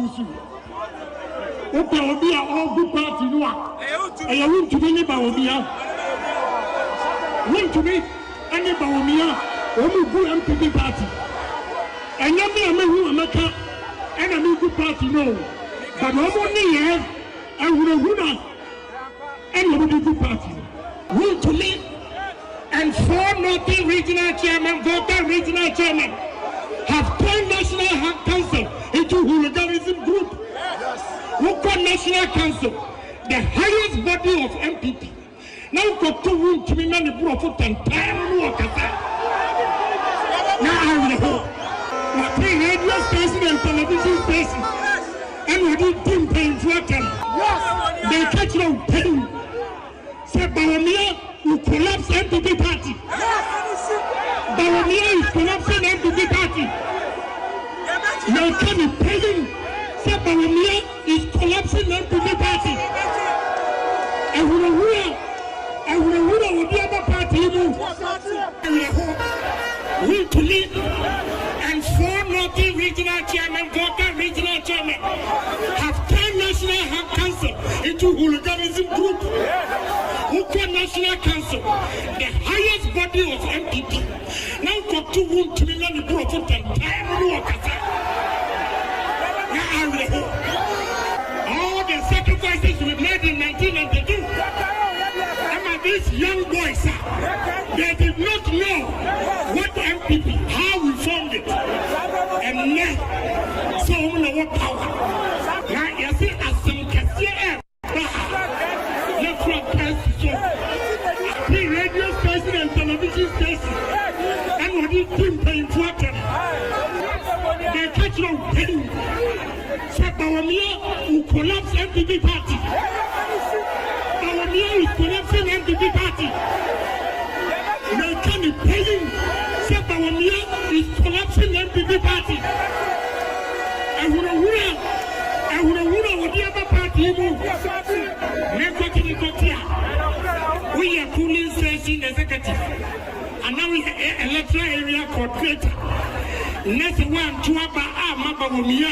Owusu. Ope obi a all good party no a. E ya won to be ni Bawumia. Won to be any Bawumia. Omu good NPP party. Enya me amehu amaka. Ena me good party no. But omo ni ye. Ehuna. Any good party. Won to me. And 4 Northern Regional Chairman, voter Regional Chairman, have turned National Council into hooliganism group. Who call National Council the highest body of NPP. Now got 2 rooms to be many profit and time work. Now I will hold. What radio station and television station. And we did team paying for them. They catch no pain. Say Bawumia will collapse NPP party. Bawumia is collapsing NPP party. They can be paying. Say Bawumia is collapsing NPP party. And we will be other party. We to lead and 4 Northern Regional Chairman, voter Regional Chairman have turned National Council into hooliganism group. Who call National Council the highest body of NPP. Now got 2 rooms to be many profit and time work. Now I will hold. All the sacrifices we made in 1992. These young boys, they did not know what NPP, how we formed it, and now so many power. Now you see, as some can see, you're from Kansas, radio station and television station, and what you team paying for them. They catch no pain. So Bawumia will collapse NPP party. Bawumia is collapsing NPP party. They can be paying. Say Bawumia is collapsing NPP party. And with the other party move. We are police station executive. And now we are electoral area coordinator. Next one to Bawumia.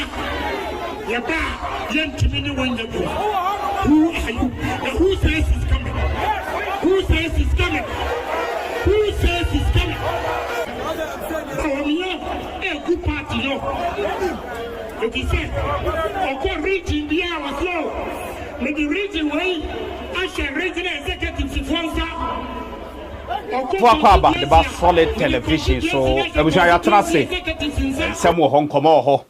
Yaba, gentlemen, when you go. Who are you? Who says he's coming? Who says he's coming? Who says he's coming? Bawumia, a good party, no. If he said, okay, region the hour slow. Maybe region way, I shall regional executive sponsor. About the solid television, so I wish I had say, some more Hong Kong.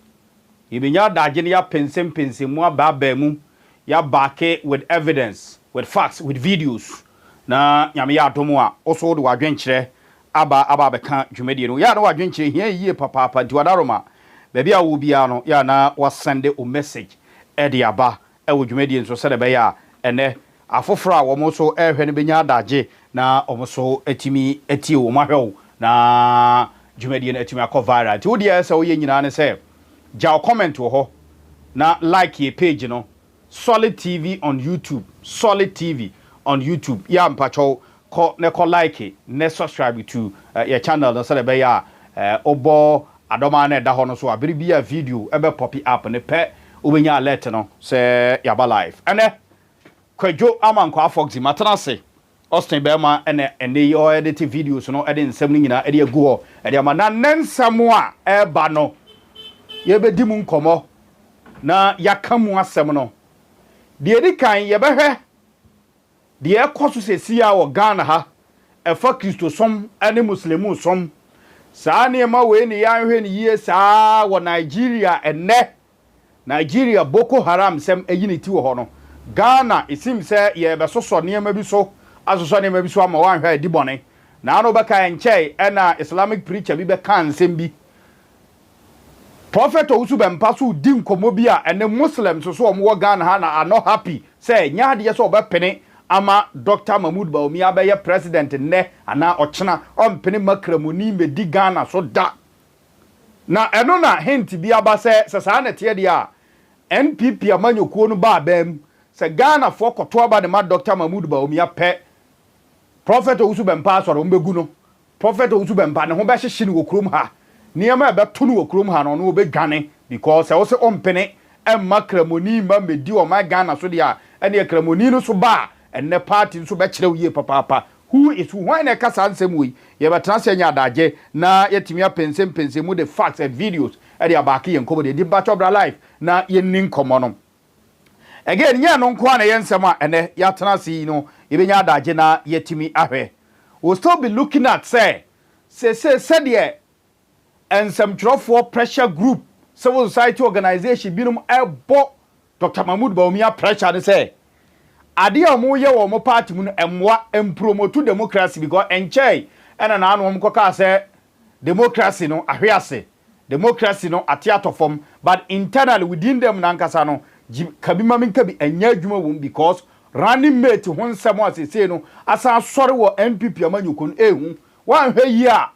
Even ya Dagenia pensem more babemu. Ya back with evidence, with facts, with videos. Na yamiya tomwa also do adwenkyere aba beka dwumedi no ya no adwenkyere hia yie papa ntiwadaroma baby a wo bia no ya na wasende o message e de aba e wo dwumedi nso se de be ya ene afoforo a wo mo so ehwe ne benya adage na o mo so etimi etie wo mahwew na dwumedi no etimi akọ viral ti wo de se wo ye nyina ne se ja comment wo ho na like ye page no Solid TV on YouTube. Solid TV on YouTube. Ya mpacho ko ne ko like ne subscribe to your channel no so be ya obo adoma na da ho no so abiribia video ebe pop up ne pe obenya alert no se yaba live. Ene kwadwo amankwa foxy matana se Austin Bema ene yo edit videos no ede nsem ni nyina ede agu ho ede ama na nensam a eba no ye be di mu nkomo na yakamu asem no de edi kan ye behwe de ekoso sesia wo Ghana ha efa Kristo som ane Muslimu som saa ne ma we ni yanhwe ni yie saa wo Nigeria enne Nigeria Boko Haram sem eyiniti wo ho no Ghana isim se ye be soso ne ma bi so asoso ne ma bi so ama wanhwe edi bone na no beka enche ena Islamic preacher bi be kan sem bi Prophet Owusu Bempah so di nkomo bi a ene Muslims so wo Ghana ha na are not happy say nya de so obepene ama Dr. Mahmoud Bawumia be ye president ne ana ochena ompene makramuni medi Ghana so da na eno na hint bi aba se saa na tie de a NPP amanyokuo no ba bam se Ghana for koto aba de ma Dr. Mahmoud Bawumia pe Prophet Owusu Bempah so ro mbegu no Prophet Owusu Bempah ne ho be hyehye ni okrom ha Niema ebe tunu okrom ha no no be dwane because e wo se ompene emma kramoni ma medi o ma Ghana so dia ene kramoni no so ba enne party so be kire wie papa who is who when e kasa nsem wi ye betena se nya adaje na yetimi apensem mu the facts and videos e dia baaki ye nkomo de Bachobra life na ye nin komo no again nya no nko na ye nsem a ene ya tena se no ye benya adaje na yetimi ahwe we'll still be looking at say de ensem for pressure group civil society organization binum ebo Dr. Mahmoud Bawumia pressure ne say ade a mo ye wo mo party mu no emwa empromote democracy because enchey ena na anu mo ka say democracy no ahwease democracy no atiato form but internally within them nankasa no kabima minka bi enya adwuma wo because running mate ho nsem asese no asa sori wo NPP amanyukun ehu wan hwe yi a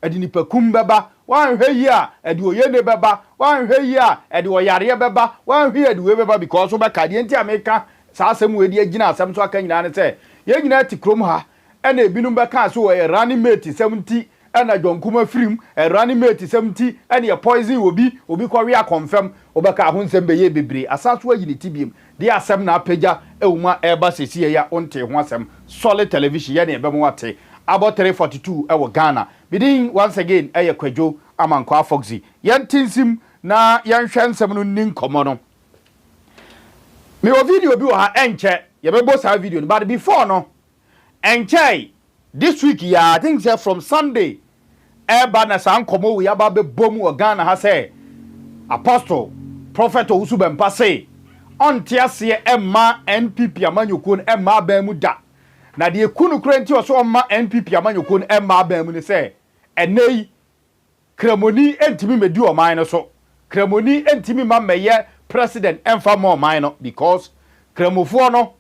edi nipakum beba wan hwe yi a edi oyene beba wan hwe yi a edi oyare beba wan hwe edi we beba because wo be kade enti ameka sa asem we di agina asem so aka nyina ne se ye nyina ti krom ha ena ebinum be ka so we running mate 70 ena jonkuma firim running mate 70 ena ye poison obi kwa we a confirm obeka ho nsem be ye bebre asaso agini tibiem di asem na apagya ewuma eba sesiye ya onte ho asem solid television ye na ebe mo wate about 342 ewo Ghana bidin once again eye kwadwo amanko afoxy yentinsim na yenhwe nsem no nin komo no me o video bi wo ha enche ye bebo sa video no but before no enche this week ya I think say from Sunday eba na san komo we aba be bom wo Ghana ha say apostle prophet Owusu Bempah say onte ase emma NPP amanyokun emma ba mu da na de kunu krenti oso omma NPP amanyokun emma ba mu ne say enei kramoni entimi medi o man no so kramoni entimi ma meye president emfa more minor because kramofo no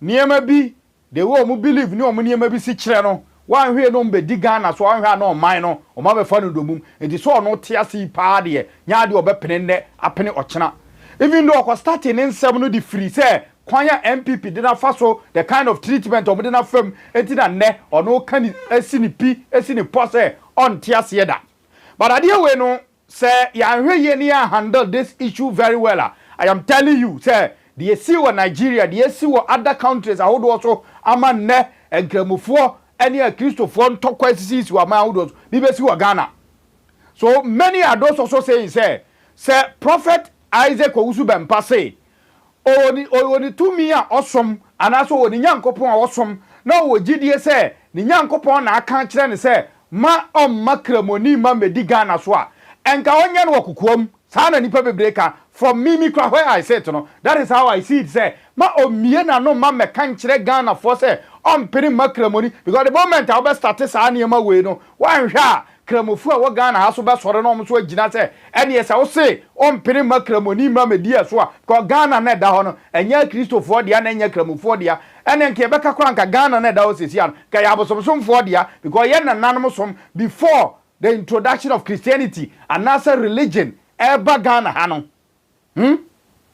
niema bi they wo mu believe ni o mu niema bi si kire no wan hwe no mbedi Ghana so wan hwe no man no o ma be fa no domum enti so no tiase pa de nya de obepene ne apene ochena even though ko starting in 7 no di free say kwanya NPP did not faso the kind of treatment o did not fam enti na ne o no kan esini pi esini pose on tiase da but adie we no say ya hwe ye ni handle this issue very well. I am telling you say the see wo Nigeria the see wo other countries I would also ama ne enkramufo any a Christopher ntokwa sisi wa ma would be be see wo Ghana. So many are those also saying say prophet Isaac Owusu Bempah say oni tumi a osom anaso oni nyankopon a osom na wo gidie say ni nyankopon na aka kire ne say ma makramoni ma medi Ghana so a enka onye no wakukuom sana nipa bebreka from me kra where I said no that is how I see it say ma omie na no ma meka nkire Ghana for say peri makramoni because the moment I will start sa niema we no wan hwa kramofu a wo Ghana ha so be sore no mo so agina say ene yesa wo say peri makramoni ma media so a ko Ghana na da ho no enya Christopher dia na enya kramofu dia ene nke be ka kra nka Ghana na da ho sesi an ka ya bosomsomfo dia because ye na nanom som before the introduction of Christianity and NASA religion eba Ghana hano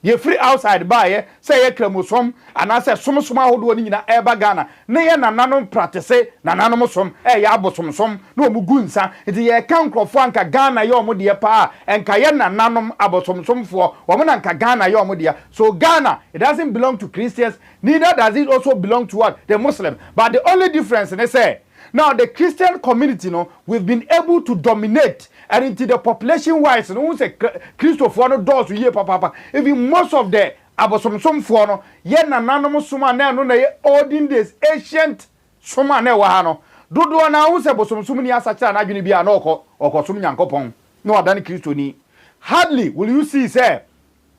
ye free outside by say ye kremosom and asa somsoma hodo ni nyina eba Ghana na ye nananom practice nananom som ya abosomsom na omugu nsa enti ye kan krofo anka Ghana ye omo de pa enka ye nananom abosomsomfo wo na nka Ghana ye omo de so Ghana it doesn't belong to Christians neither does it also belong to what the Muslims but the only difference they say now the Christian community we've been able to dominate and into the population wise no say Christopher no doors here papa even most of the abosomsom for no ye nananom soma na no na ye olden days ancient soma na wa ha no dodo na wo say abosomsom ni asacha na adwene bia na okosom nyankopon no adane Christo ni hardly will you see say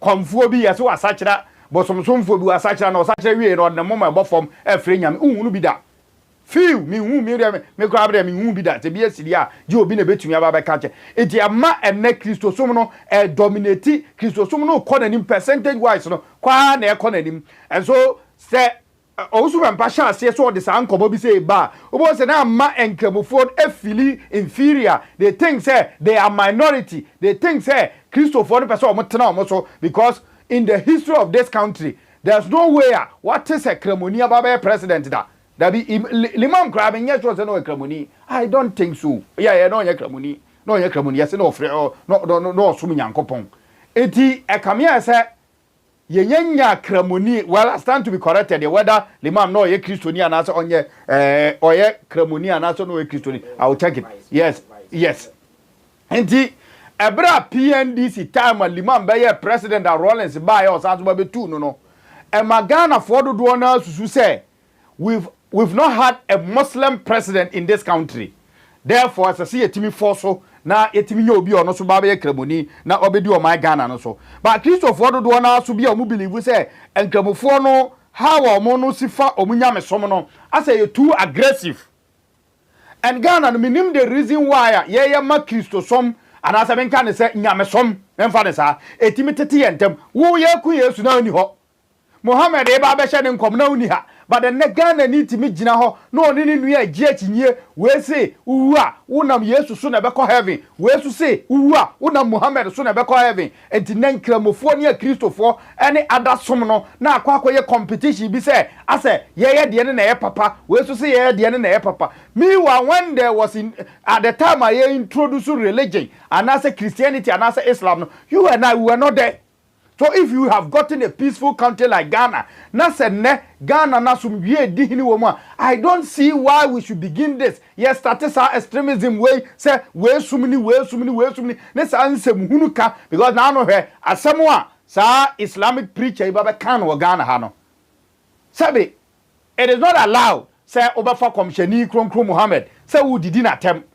komfuo bi ye so asachira bosomsomfo bi asachira na osachira wie no na moma ebofom efre nyame unhunu bi da feel me hu me kra abere me hu bi da te bi asiri a je obi na betumi aba be kache enti ama enne Christosom no dominate Christosom no economy percentage wise no kwa na economy and so say Owusu Bempah sha say so the san kobo bi say ba obo say na ama enkramofo feel inferior they think say they are minority they think say Christopher no person o tena o so because in the history of this country there's no way what is a kramoni aba president da Dabi limam crab and yes was no kramoni. I don't think so. Yeah, no kramoni. No kramoni. Yes, no free no sumi nyankopon. eti ekamia say yenya kramoni. Well, I stand to be corrected whether the man no ye Christian anaso onye oye kramoni anaso no ye Christian. I will check it. Yes. Enti ebra PNDC time liman be president that Rollins buy or sanso be two no. E magana for do na susu say we've not had a Muslim president in this country. Therefore, as I see a Timmy Fosso, now a Timmy Yobi or no so Babe Cremoni, now obedi or my Ghana no so. But Christopher do now to be a mobile, we say, and Cremofono, how or Monosifa or Munyame Somono, I say you're too aggressive. And Ghana, minim the reason why, ma Christo some, and as I can say, Yamesom, and Fanessa, a timidity and them, who ye queers to know any ho. Mohammed Eba Beshan and Comnonia. But the Ghana need to meet Jinaho, no, need a jet in ye, we say, Uwa, Unam Yesu soon a beko heaven, where to say, Uwa, Unam Muhammad soon a beko heaven, and to name Cramophonia Christopher, any other summoner, now quack competition be say, I say, yeah, the end of papa, where to say, yeah, the end of papa. Meanwhile, when there was in at the time I introduced religion, and I say Christianity and I say Islam, you and I were not there. So if you have gotten a peaceful country like Ghana, I don't see why we should begin this. Yes, started our extremism way, say, way so many. Let's answer Muhunuka, because now no here, as someone, sir, Islamic preacher, Baba Khan or Ghana Hano. Sabi, it is not allowed, say, Obafa Komshani, Krom Muhammad, say, who did not attempt.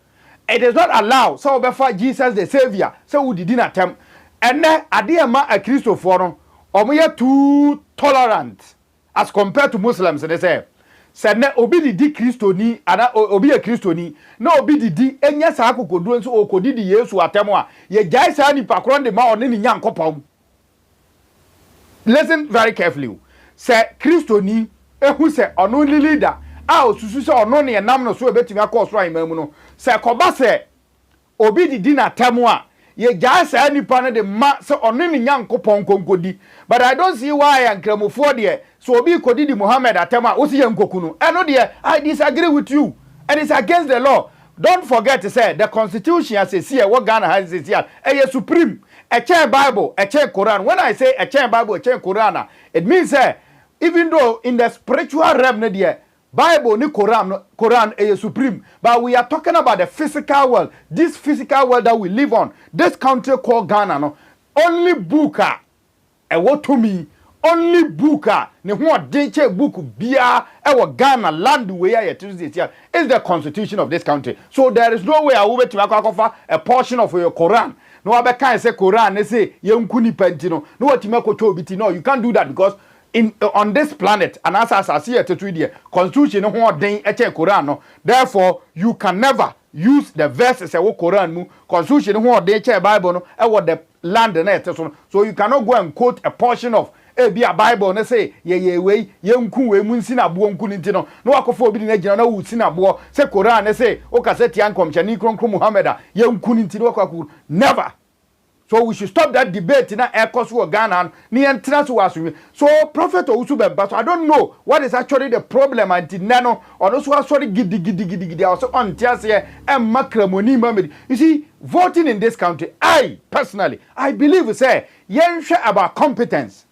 It is not allowed, so Obafa Jesus the Savior, so who did not attempt. And then Adiama a Christopher, or too tolerant as compared to Muslims, and they say, said obi di Christoni, and obi a Christoni, no obi di, and yes, I could do so, or could di years to Atemoa, ye guys any pakron de ma or any young copom. Listen very carefully. Say Christoni, who say, or no leader, Susu or no near Namno, so a bit of a course, right, Memono, say Cobase, obi di dinner Temoa. Ye just any panel the ma so on any young copon concodi. But I don't see why and Cremophobia so be Kodidi Muhammad Atema Osi Kokunu. I know dear, I disagree with you. And it's against the law. Don't forget to say the constitution as a here what Ghana has is here. A supreme, a chair Bible, a chair Quran. When I say a chair Bible, a chair Quran, it means even though in the spiritual realm there, Bible ni Quran is supreme, but we are talking about the physical world. This physical world that we live on, this country called Ghana, no, only booker, and what to me, only booker, ne what deche book bia, our Ghana land where it is this year is the constitution of this country. So there is no way I will to offer a portion of your Quran. No, I can't say Quran. They say Yankuni Pentino. No, what you make a no, you can't do that because. On this planet, and as I see it to constitution Quran, therefore you can never use the verses of Quran, constitution Bible, and the land and so you cannot go and quote a portion of a Bible and say, way, young Munsina Buonkunintino, no Akofo no Usina Bo, say Quran, and say, Okaseti Ankom, Chanikron Muhammad, young Kunintino, never. So we should stop that debate in air course for Ghana. So Prophet Owusu Bempah, so I don't know what is actually the problem until Nano or those who are sorry giddy also on Tiasia and Macramoni Mamadi. You see, voting in this country, I personally believe say yensha about competence.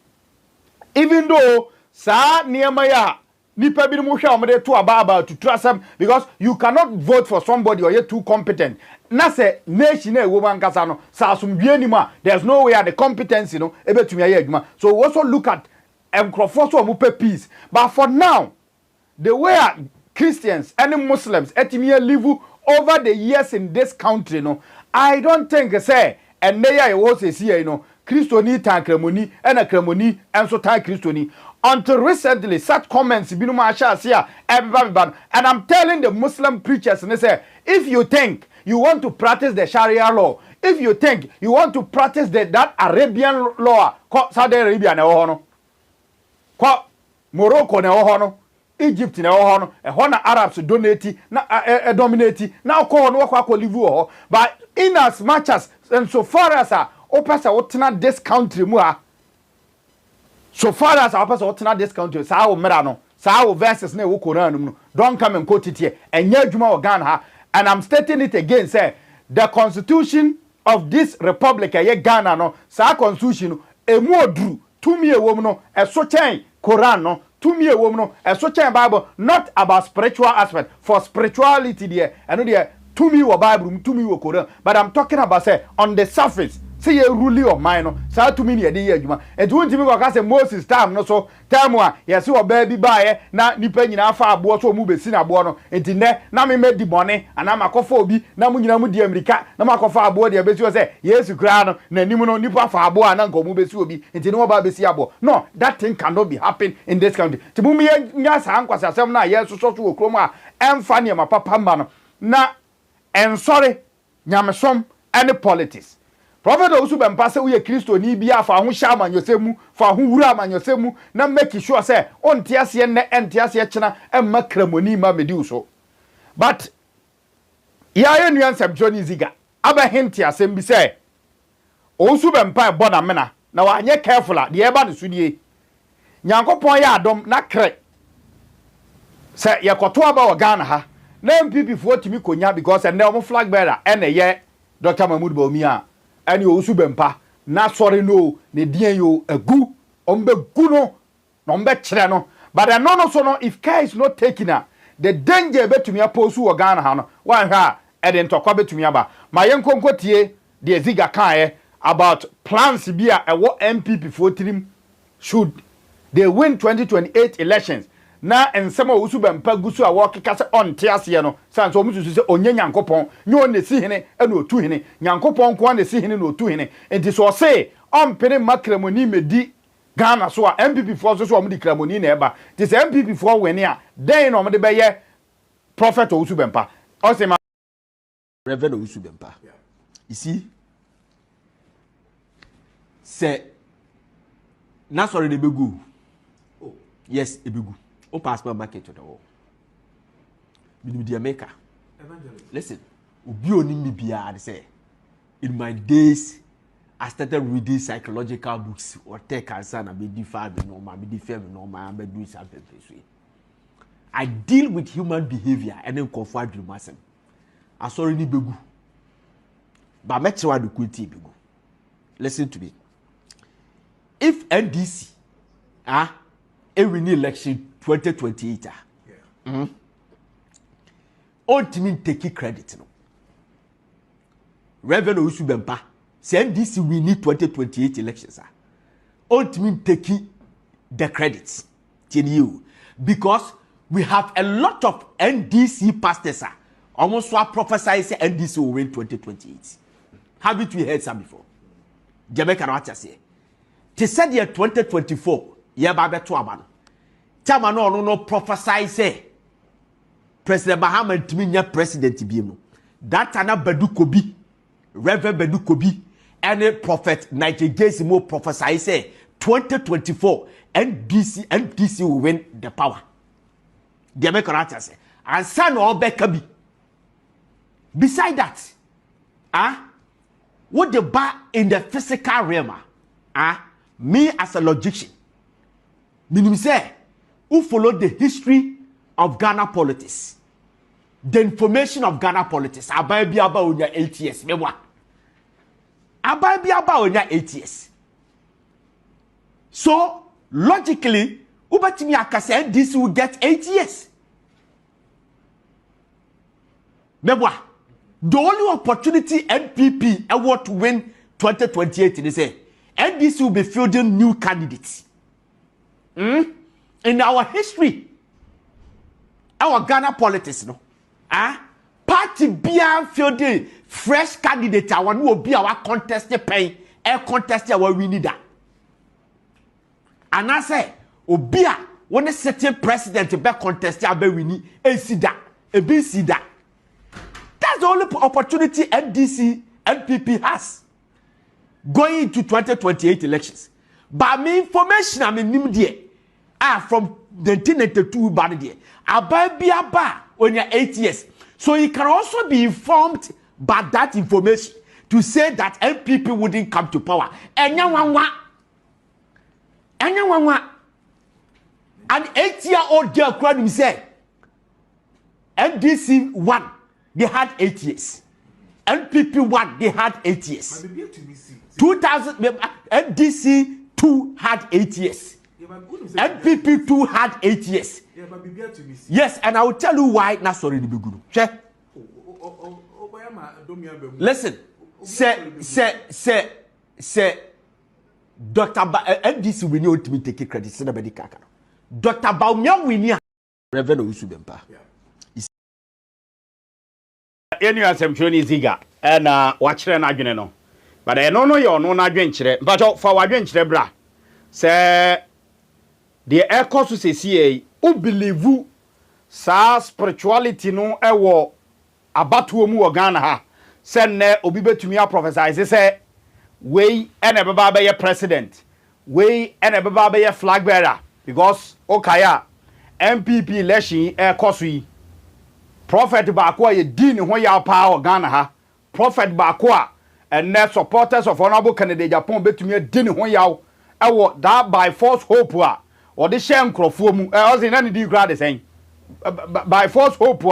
Even though Sa Nehemiah nipa bi mo hwe omde to about to trust them because you cannot vote for somebody or you're too competent. Na say nation e wo mankasa no sa asomdwe ni ma there's no way the competence ebetumi aye adwuma. So we also look at enkrofo so mo peace. But for now the way Christians and Muslims etimi live over the years in this country I don't think say and there I was say Christoni tan kremoni and a kremoni and so tan Christoni. Until recently, such comments and I'm telling the Muslim preachers and they say, if you think you want to practice the Sharia law, if you think you want to practice that Arabian law, Saudi Arabia ne Morocco ne Egypt ne Arabs donate dominate now live but in as much as and so far as opasa this country so far as our person not this country, sao merano, sao verses ne Quran, don't come and quote it here. And Ghana, and I'm stating it again, say the constitution of this republic ye Ghana no sa constitution no emu odru tumi ewom no eso chen Quran no tumi ewom no eso chen Bible, not about spiritual aspect. For spirituality there eno there tumi wo Bible tumi wo Quran, but I'm talking about say on the surface say a ruler of mine no sa tumi ne dey adwuma enti wonti mi ko say Moses time no so time a yes wo baby bae na nipa nyina afa abo so mu besi na abo no enti ne na me medi bone ana makofa obi na mu nyina mu di America na makofa abo de besi wo say Yesu kra no na nim no nipa afa abo ana nko mu besi obi enti ne wo ba besi abo. No, that thing cannot be happen in this country. Ti mu mi nya sa ankwasa asem na Yesu so wo krom a emfa ne ma papa ma no na sorry nyamesom any politics. Prophet Owusu Bempah say we Kristo ni bia fa ho hya amanyosemu fa ho wura amanyosemu na make sure say onte ase ne ente ase kyena emma kramoni ma medi so. But ya nuan sab Johnny Ziga aba hint asem bi say Owusu Bempah bona mena na wa anye careful a de eba de so die Nyankopon ya adom na kre say yekoto aba o Ghana ha na NPP fo timi konya because and na flag bearer ene ye Dr. Bawumia ani Owusu Bempah na sorry no ne dien yo agu ombe gu no ombe kire no. But no so no, if care is not taken the danger betumi aposu wo Ghana ha no wan ha e de ntokwa betumi aba ma yenkonkotie de Ziga kan about plans bia e wo NPP for trim should they win 2028 elections na ensema Owusu Bempah gusu a wo keka se onte ase no sanso omususu se onye Nyankopon nye on nesi hene e na otu hene Nyankopon ko nesi hene na otu hene enti so say ompene makramoni medi Ghana so a NPP for so omudi kramoni na eba ti se NPP for wene a den na omde beye Prophet Owusu Bempah o se ma Reverend Owusu Bempah. You see, say na sorry de begu. Oh yes, e begu. O passport market to the wall. Be America. Listen, ubi oni mi bia say. In my days, I started reading psychological books or take answer and be different normal, be different normal, and be doing something this way. I deal with human behavior and then confide with myself. I saw any begu. But make sure the quality begu. Listen to me. If NDC, every election 2028, ultimately take credit. No. Reverend Owusu Bempah, say NDC we need 2028 elections. Ultimately taking the credits to you because we have a lot of NDC pastors. Almost what prophesy say NDC will win 2028. Haven't we heard some before? Jamaica what you say? They said year 2024, year babe to abano. Tama no prophesy say President Mahama ntiminya president biemu. That ana Bedu Kobi, Reverend Bedu Kobi, and prophet Nigeria mo prophesy say 2024 NDC will win the power. Jamaica what you say? And son or Bekabi. Beside that, what the bar in the physical realm, me as a logician, meaning say, who followed the history of Ghana politics, the information of Ghana politics, abai bi aba onya 8 years, mewa. Abai bi aba onya 8 years. So, logically, ubatimi akase this will get 8 years. Mewa. The only opportunity NPP ever to win 2028 is say NDC will be fielding new candidates. In our history, our Ghana politics, no, party beyond fielding fresh candidates. I want to be our contested pay, contested our we need that. And I say, Obia when a certain president be contested, I be we need a see that, a be see that. That's the only opportunity NPP has going into 2028 elections. But my information, I mean, from the 1992 bad there. Abai on your 8 years. So you can also be informed by that information to say that NPP wouldn't come to power. And 8-year-old girl cried himself. NDC won. They had 8 years. NPP 1, they had 8 years. 2000, NDC 2 had 8 years. NPP 2 had 8 years. Yes, and I will tell you why. Not sorry, the Biguru. Listen, say, Dr. NDC we need to take credit. Dr. Bawumia we need Reverend Owusu Bempah. Any assumption is Ziga and watch the adwene no. But I don't know your no adwenture. But for adwenture bra. Say the air course to say who believe sa spirituality no ewo abatuo mu Ghana ha. Say ne obi betumi a prophesy say we and ebeba be president. We and ebeba be flag bearer because okaya NPP election air course yi prophet baako ye di ne ho ya pa Ghana ha. Prophet baako and the supporters of honorable candidate Japan betumi di ne ho ya ewo that by force hope or the share nkrofo mu ozi na ne di grad the same by force hope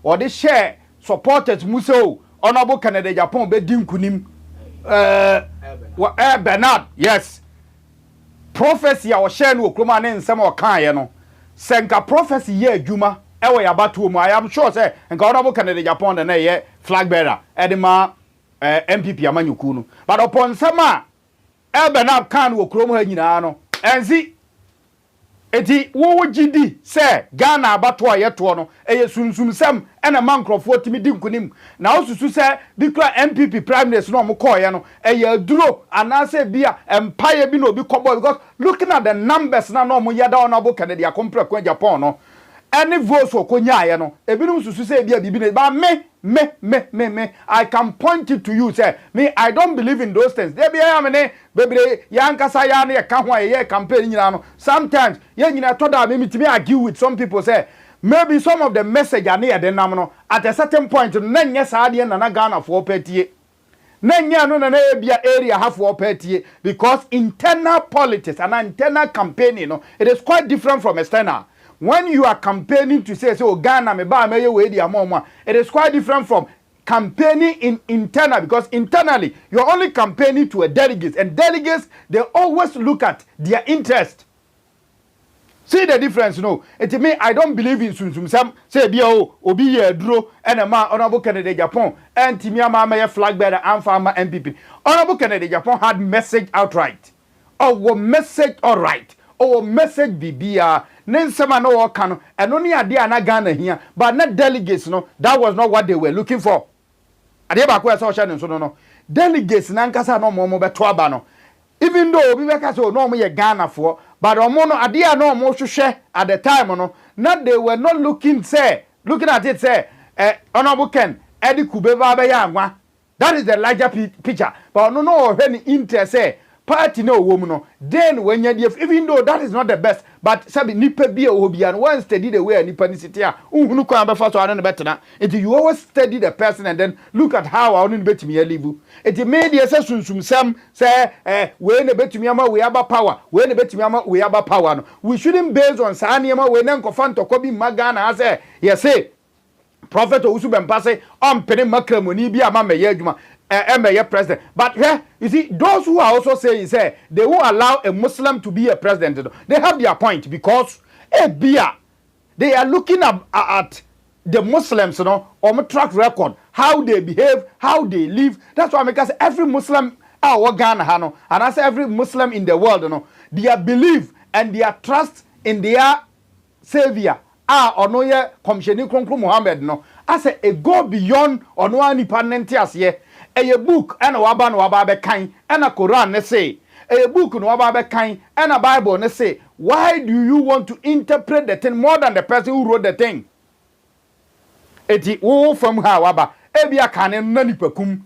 or the share supporters mu so honorable candidate Japan be di nkunim Bernard yes prophecy a o share no okroma ne nsem o kan ye no senka prophecy ye adwuma ewo ya batu mu I am sure say nka honorable candidate Japan na ye flag bearer edema MPP amanyuku no but upon sama Bernard kan wo krom ha nyina no enzi eti wo gidi say Ghana abato ayeto no eye sunsum sam ena mankrofo timi di nkunim na osusu say bikra MPP prime minister no mkoye no eye aduro anase bia empire bi no bi kobo because looking at the numbers na no mo yeda honorable Canada compare kwa Japan no any votes okonya aye no ebinum susu say bia bibi ne ba me I can point it to you say me I don't believe in those things they be am ne bebre yankasa ya na ka ho ye campaign nyina no sometimes ye nyina to da me mitimi argue with some people say maybe some of the message ane ye de nam no at a certain point na nya sa de na Ghana for petie na nya no na bia area half for petie because internal politics and internal campaigning no it is quite different from external. When you are campaigning to say, so Ghana me ba me we di amoma, it is quite different from campaigning in internal because internally you are only campaigning to a delegates and delegates they always look at their interest. See the difference, no? It me I don't believe in sunsum sam say bia obi ye duro and a man honorable candidate Japan and timia ma me flag bearer and farmer MPP. Honorable candidate Japan had message outright. Oh, message all right. Oh, message bibia Nensema no wakano and only idea na Ghana here, but not delegates no. That was not what they were looking for. Adeba kwa social so no. Delegates nankasa no mo betwa no. Even though we were so no mo ye Ghana for, but omo no idea no mo hwehwe at the time no. Not they were not looking at it say honorable Ken Eddie Kubeba be ya anwa. That is the larger picture. But no any interest say party no woman no. Then when you even though that is not the best, but sabi nipa bia obian one study the way nipa ni sitia unhunu kwa befa so anu betena it you always study the person and then look at how anu betumi live it made the sunsum sam say we na betumi ama we aba power we na betumi ama we aba power no we shouldn't base on sa niema we na nkofa ntokwa bi magana say yes say prophet Owusu Bempah say ompene makramoni bi ama meye adwuma president. But you see, those who are also saying say they will allow a Muslim to be a president. They have their point because they are looking at the Muslims, on track record, how they behave, how they live. That's why because every Muslim Ghana, and I say every Muslim in the world, their belief and their trust in their savior onoye komsheni kronkron Muhammad I say it go beyond ono independent as a book and a waba no waba be kan and a Quran ne say a book no waba be kan and a Bible ne say why do you want to interpret the thing more than the person who wrote the thing eti wo from ha waba ebia kan na nipakum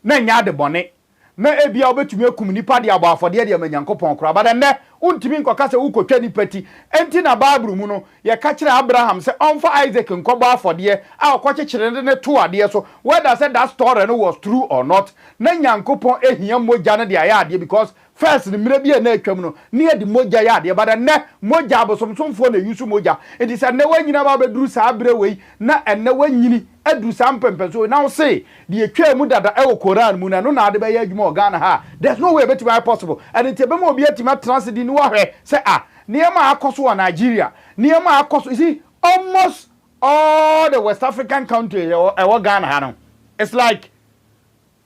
na nya de bone na ebia obetumi akum nipa de abafode de amanyankopon kora ba de untimi nkokase ukotwa nipati enti na Bible mu no ye ka kire Abraham say onfa Isaac nkoba afode a okochekire ne to ade so whether said that story no was true or not na nyankopon ehia moja no de aya because first ni mire bia na atwam no ne de moja ya de ba de moja abosomsomfo na yusu moja enti say ne wanyina ba beduru sa abre wei na enne wanyini adu sampempe so now say the etwa mu dada e wo Quran mu na no na ade be ya adwuma Ghana ha there's no way better be possible and it be mo be atima transidi ni wo hwe say niema akoso wa Nigeria niema akoso you see almost all the West African countries e Ghana ha no it's like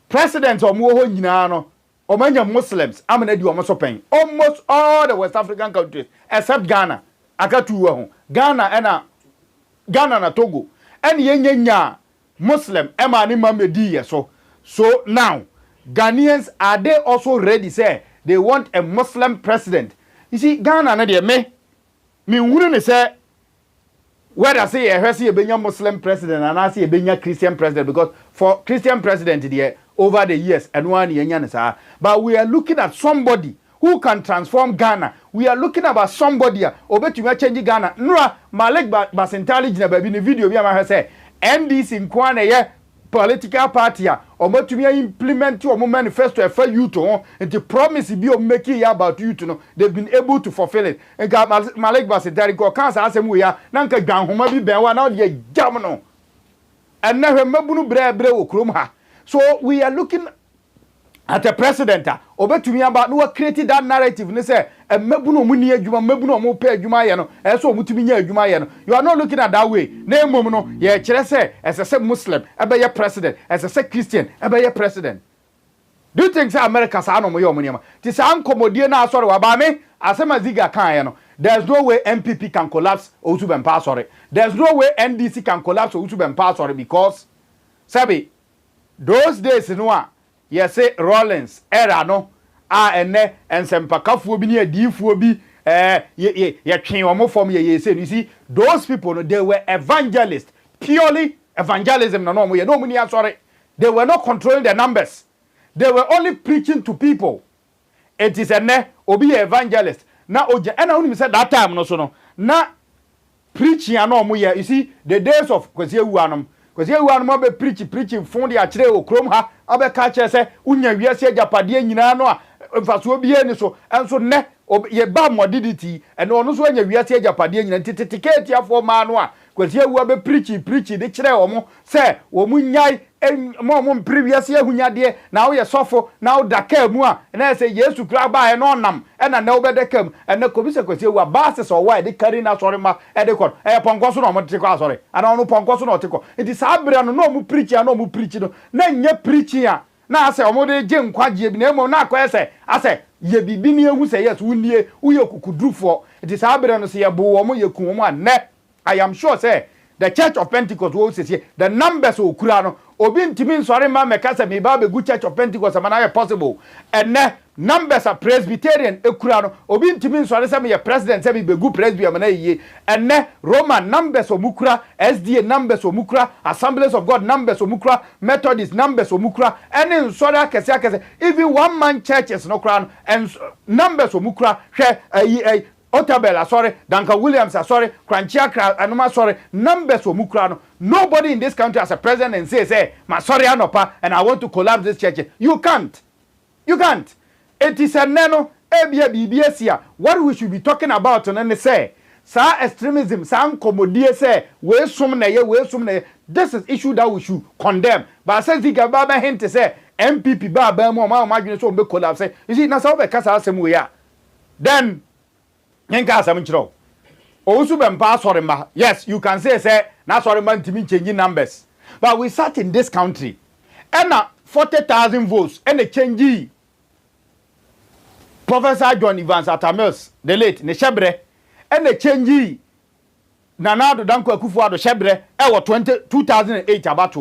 president omo ho nyina no omanya Muslims amana di omo so pen almost all the West African countries except Ghana akatu ho Ghana na Togo and yenya Muslim ema ni mamedi so now Ghanaians are they also ready say they want a Muslim president. You see Ghana na de me hunu ne say whether say e benya Muslim president and I say e benya Christian president because for Christian president there over the years and one yenya ne sa but we are looking at somebody who can transform Ghana. We are looking about somebody obetumi change Ghana. Nura Malik Basentali jina baby ni video bi ama say NDC nkwa na ye political party obetumi implement your manifesto for youth and the promise be o make it about youth no they've been able to fulfill it. And Malik Basentali ko kan sa asem we ya na nka dwanhoma bi ben wa na de jam no. And na hwe mabunu bre okrom ha. So we are looking at a president obetumi aba no create that narrative ne say mabunu mu ni adwuma mabunu mu pe adwuma ye no so omutumi nya adwuma ye no you are not looking at that way na emom no ye kire say as Muslim ebe ye president as Christian ebe ye president. Do you think say America sa no mo ye omuniama ti sa ankomodie na asori wa ba me asema Ziga kan ye no there's no way NPP can collapse Owusu Bempah sorry there's no way NDC can collapse Owusu Bempah sorry because sabi those days no yes say Rollins era no ene ensempakafuo bi ne adifuo bi ye twen omo form ye say you see those people no they were evangelists purely evangelism no mo ye no mo ni asori they were not controlling the numbers they were only preaching to people it is ene obi evangelist na oja ena unu say that time no so no na preaching no mo ye you see the days of kwesi ewu anom be preaching fond ya kire okrom ha abeka kire se unya wiase agapade nyina no a mfaso bi eni so enso ne ye ba modidity ene ono so anya wiase agapade nyina titiketi afo ma no a kwesi ewu be preaching de kire omo se omu nyai mo previous ahunyade na wo ye sofo na wo daka mu a na se Yesu kra ba e no nam e na wo be daka mu ene ko bi se kwesi ewu ba se wa de carry na sorry ma e de ko e ponkoso no mo te ko sorry ana ono ponkoso no te ko it is abria no mu preach no mu preach no na nye preaching a na ase omo de je nkwaje bi na emo na akwa ase ye bibi ni ehu se yes wunie uye kukudrufo it is abria no se ye bo wo mo ye kun wo ne I am sure say the Church of Pentecost will say the numbers of Kurano obi ntimi sorry ma meka say me ba be good Church of Pentecost amana possible and numbers are Presbyterian ekurano obi ntimi sorry say me president say me be good Presbyterian amana yiye and Roman numbers of mukura SDA numbers of mukura Assemblies of God numbers of mukura Methodist numbers of mukura any sorry kese even one man churches no crown and numbers of mukura hwe Otabella, sorry, Duncan Williams, sorry, Cranchia, Anoma, sorry, numbers of Mukrano. Nobody in this country as a president and says, hey, my sorry, Anopa, and I want to collapse this church. You can't. You can't. It is a nano, BBS here. What we should be talking about, and then say, sa extremism, some commodity say, where some this is issue that we should condemn. But I said, Ziga Baba hint to say, NPP Baba, Mama, imagine so be collapse. You see, now some of the cast out we are. Then, Yenka Samuchro. Owusu Bempah sorry ma. Yes, you can say na sorry man timi changing numbers. But we sat in this country. And 40,000 votes and a change. Professor John Evans Atamils, the late ne shebre and a change. Nana do Danko Akufo-Addo shebre e wo 2008 about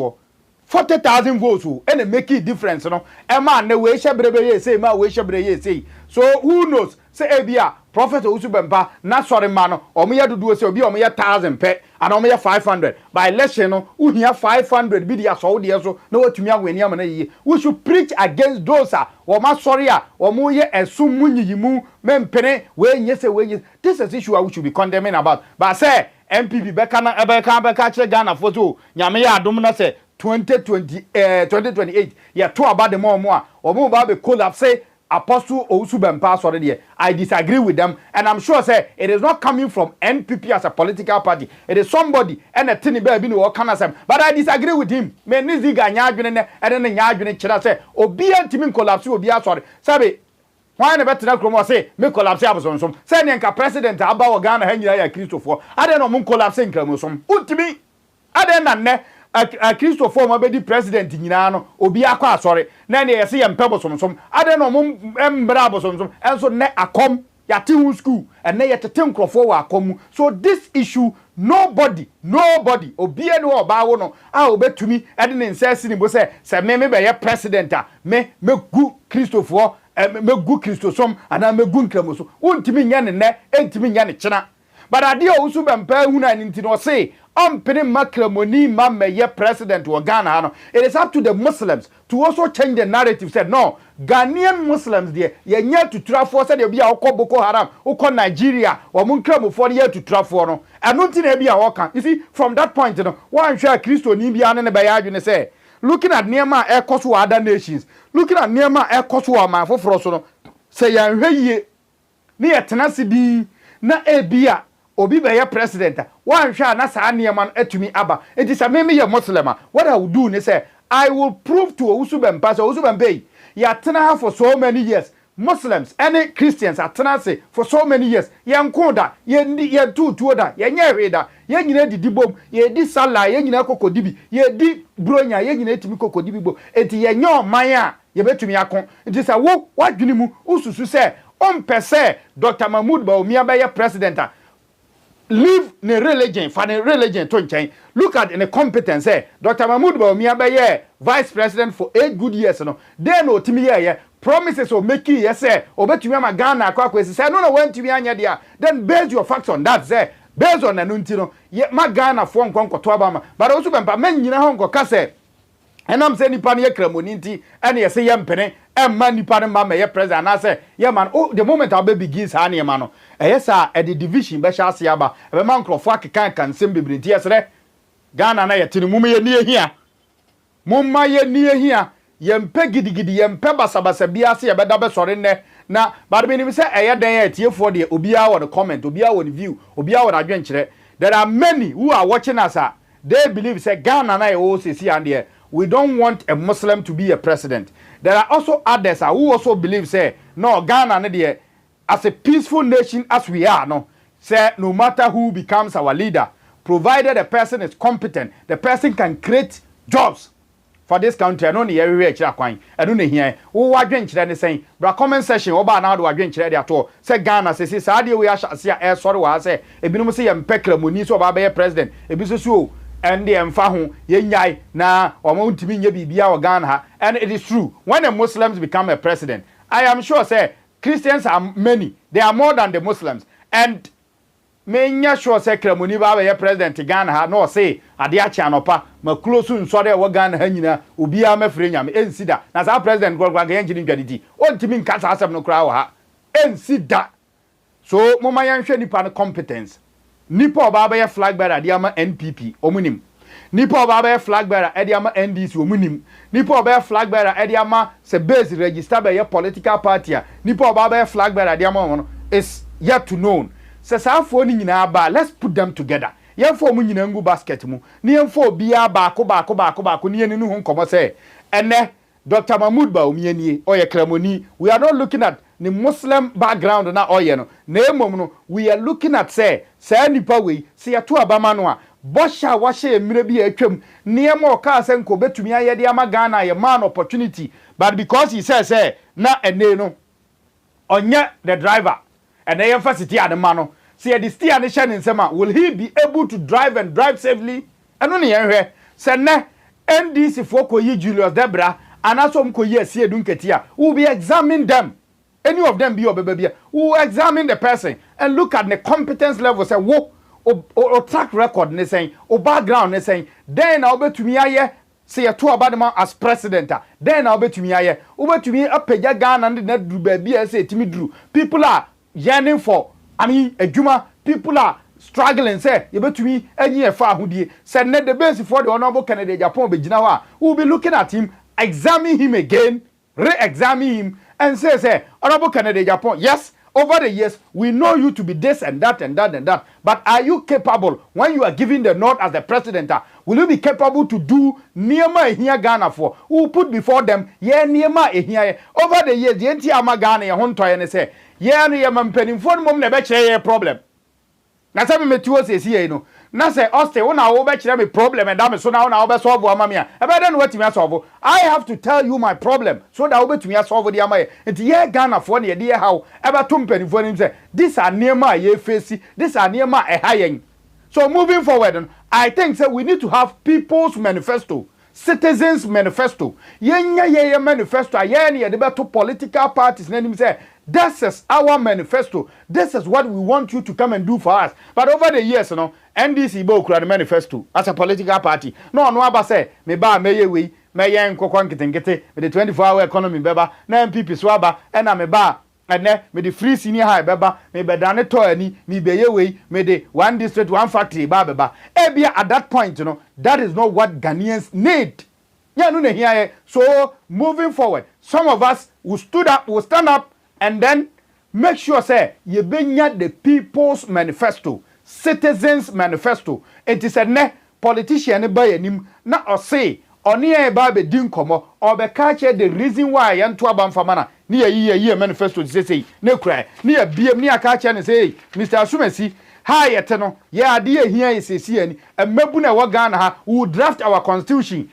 40,000 votes and a make it difference no. E man ne we shebre be say ma we shebre ye say. So who knows? Say ebia Prophet Owusu Bempah na sorry man no omo ye dodo say obi omo ye 1,000 pe and omo ye 500 by election no uhia 500 bi dia so de so na watumi awani am na yiye we should preach against those o ma sorry omo ye esum munyiyimu mempene we nye say we this is issue we should be condemning about but say NPP beka na beka kire Ghana for so nyame ya adom na say 2028 ye to about the more omo ba be collapse Apostle Owusu Bempah already. I disagree with them, and I'm sure say it is not coming from NPP as a political party. It is somebody and a tiny baby no can asem. But I disagree with him. Me ni Ziga nyadwene and then nyadwene chira say obi antimi collapse obi asori. Sabe why na better kromo say me collapse abosonsom. Say nka president aba wo Ghana ha nyira ya Christopher. Ade no mun collapse nkramosom. Untimi ade na ne a Christopher ma be di president nyina no obi akwa asori na ne yesi ye mpebo somsom ade no mum embra bosomsom enso ne akom yate hu school and ne yetete nkrofo wa akom so this issue nobody obi ene oba wo no a obetumi ede ne nsasi ni bo se me be ye president a me gu Christopher me gu Christosom ana me gu nkramoso untimi nya ne entimi nya ne kyena but ade Owusu Bempah hu na nti no say Ompini makramoni mame president wa Ghana no. It is up to the Muslims to also change the narrative. Said no, Ghanaian Muslims there ye nye to trafo said be a oko Boko Haram, oko Nigeria, or munkramu for year to trafo no. And nothing be a waka. You see, from that point, you know, one share Christo ni bi ane bayaju say. Looking at Nema air cost other nations, looking at Nema air cost man for froso say yan ye ni tenasi bi na ebia. Obi be your president one sha na sa neman atumi aba it is a me ye muslim what I will do ne say I will prove to Owusu Bempah so Owusu Bempah ya tena for so many years Muslims any Christians atena say for so many years ye nkoda ye tutu da ye nye hweda ye nyina didi bom ye di sala ye nyina kokodibi ye di bronya ye nyina etimi kokodibi bom enti ye nye oman a ye betumi akon it is a wo wadwini mu ususu say ompese Dr. Mahmoud Bawumia be your president leave the religion for the religion to change. Look at the competence. Dr. Mahmoud Bawumia be vice president for 8 good years. No, then no timi ye promises or making yes say obetumi ma Ghana akwa say no went to be anya dia. Then base your facts on that say based on anunti no ye ma Ghana for nkonkoto abama. But Owusu Bempah men nyina ho nkoka say enam say nipa ne kramoni nti ene ye say ye mpene emma nipa ne ma ye president na say ye man oh the moment I be begins ha ne ma no eyesa e the division be sha ase aba e be man krofo akeka kan sem bebre nti yesre Ghana na ye tini mum ye ni ehia mumma ye ni ehia ye mpe gidigidi ye mpe basabasa bia ase ye be da be sore ne na but me ni say eye den ye tiefo de obi a wo the comment obi a wo the view obi a wo the adwenkyere there are many who are watching us they believe say Ghana na ye o sesi and there we don't want a Muslim to be a president. There are also others who also believe, say, no, Ghana, as a peaceful nation as we are, no, say, no matter who becomes our leader, provided the person is competent, the person can create jobs for this country. I don't know everywhere. I don't know here. Who are doing today? Saying, but comment section, oba now do doing today at all. Say Ghana, say, Saudi, we are say, sorry, I say, a bit of say, impeccable, Muniso, Baba, president, a bit so. And the emfahu yenyai na omontimi nye bibia o Ghana and it is true when the Muslims become a president I am sure say Christians are many they are more than the Muslims and menya sure say kramoni ba be president Ghana no say ade a cha nopa ma close nsore wo Ghana ha nyina obi a mafre nyame ensida na sa president gwagwa ga yengini dwadidi ontimi nkasa asem no kra wo ha ensida so moma yanhwe nipa no competence nipa oba be flag bearer de ama NPP omunim nipa oba be flag bearer e de ama NDC omunim nipa oba flag bearer e de ama se base register be political party nipa oba be flag bearer de ama no is yet to known se safo ni nyina ba let's put them together yemfo mu nyina ngu basket mu ni yemfo bia baako ni yenu hu nkomo se ene Dr. Mahmoud Bawumia ni oye kramoni we are not looking at the Muslim background na oye no na emom no we are looking at say nipa we say ato abama no a bosha wahye emire bi atwam niema oka se nko betumi ayede ama Ghana ye man opportunity but because he says say na ene no onye the driver and the university at the man no say the steer ne hye nsema will he be able to drive and drive safely eno ne yenhwe say ne NDC for koyi Julius Debra and also mkoyi asie dunketia will be examine them. Any of them be your baby. Who examine the person and look at the competence level. Say, whoa, or track record. They saying, or background. They saying, then I'll bet to me aye. Say a two about the man as president. Then I'll bet to me aye. Over to me up a Ghana and the net drew baby. I say to me drew. People are yearning for. I mean, a Juma. People are struggling. Say, you bet to me any far who did. Said net the best for the honorable candidate Japan. Be Jinawa. We'll be looking at him, examine him again, re-examine him. and say, Honorable Kennedy Japan, yes, over the years, we know you to be this and that and that and that. But are you capable, when you are giving the nod as the president, will you be capable to do Niema here Ghana for? Who put before them, yeah, Niema here. Over the years, the NT Ghana, your home toy, and say, yeah, Niema penning for the moment, a problem. Na say me metuo sesi yi no na say oste wo na wo be kire me problem and that so na wo na wo be solve am me a e be den watimi solve. I have to tell you my problem so that wo betumi solve the am ye enti ye Ghana for na ye de how e be to mpanifo nim say this are niema ye face, this are niema e hayen. So moving forward, I think say we need to have people's manifesto, citizens manifesto. Ye manifesto ye ne ye de be to political parties na nim say this is our manifesto. This is what we want you to come and do for us. But over the years, you know, NDC bo kura the manifesto as a political party. No aba say me ba meye we, meye nkokon kitengete, me the 24-hour economy beba, na NPP swaba, na me ba ene me the free senior high beba, me be dane to ani, me beye we, me the one district, one factory ba beba. Ebia at that point, you know, that is not what Ghanaians need. Yeah, no here. So moving forward, some of us will stand up and then make sure say you benya the people's manifesto, citizens manifesto. It is a ne politician by him na or say oni e ba be din komo or be catch the reason why yan to abamfamana ni ye manifesto say ne cry ni e biem ni aka catch and say Mr. Asumasi ha yete no ye ade ehia isesi aniemabu na wo Ghana ha we draft our constitution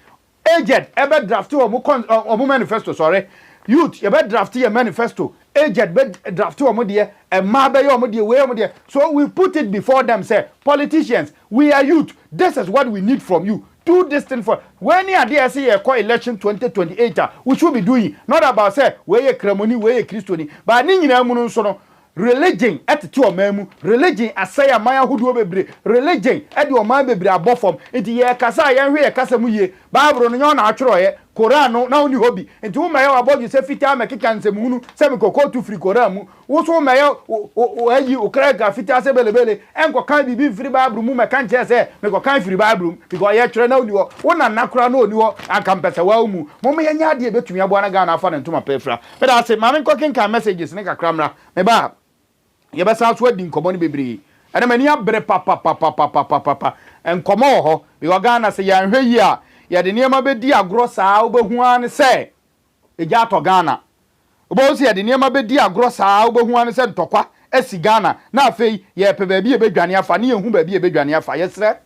agent ebe draft o manifesto sorry youth ye be draft your manifesto agent be draft o mo de e ma be yo mo de we mo de. So we put it before them say politicians, we are youth, this is what we need from you. Do this thing for when you are there say a call election 2028 we should be doing not about say we ye kremoni we ye Christoni but ni nyina mu no so no religion etete o mamu religion asaya man ahodo bebre religion e de o man bebre abofom enti ye kasa ye hwe ye kasa mu ye bible no nyo na atwero ye Koran no na oni hobi enti wo maye aboju se fita mekeka nsem se me kokko tu free Koran mu wo so maye o ayi o krega fita se belebele enko kan bibi free bible mu meka nche se me kokkan free bible because ye twere na oni wo na nakura na oni wo akampese wa mu mo me nya de betumi abo na Ghana afa na ntoma pefra but I say mama kokin kan messages ne kakramra me ba ye be sa so adi nkomo ni bebre ene mani abre papa enkomo ho bi Ghana se ya hwe yi a ya de niema be di agro saa obehu an se eja to Ghana obo se ya de niema be di agro saa obehu an se ntokwa esi Ghana na afei ye pe ba bi e bedwane afa ne ehu ba bi e bedwane afa yesre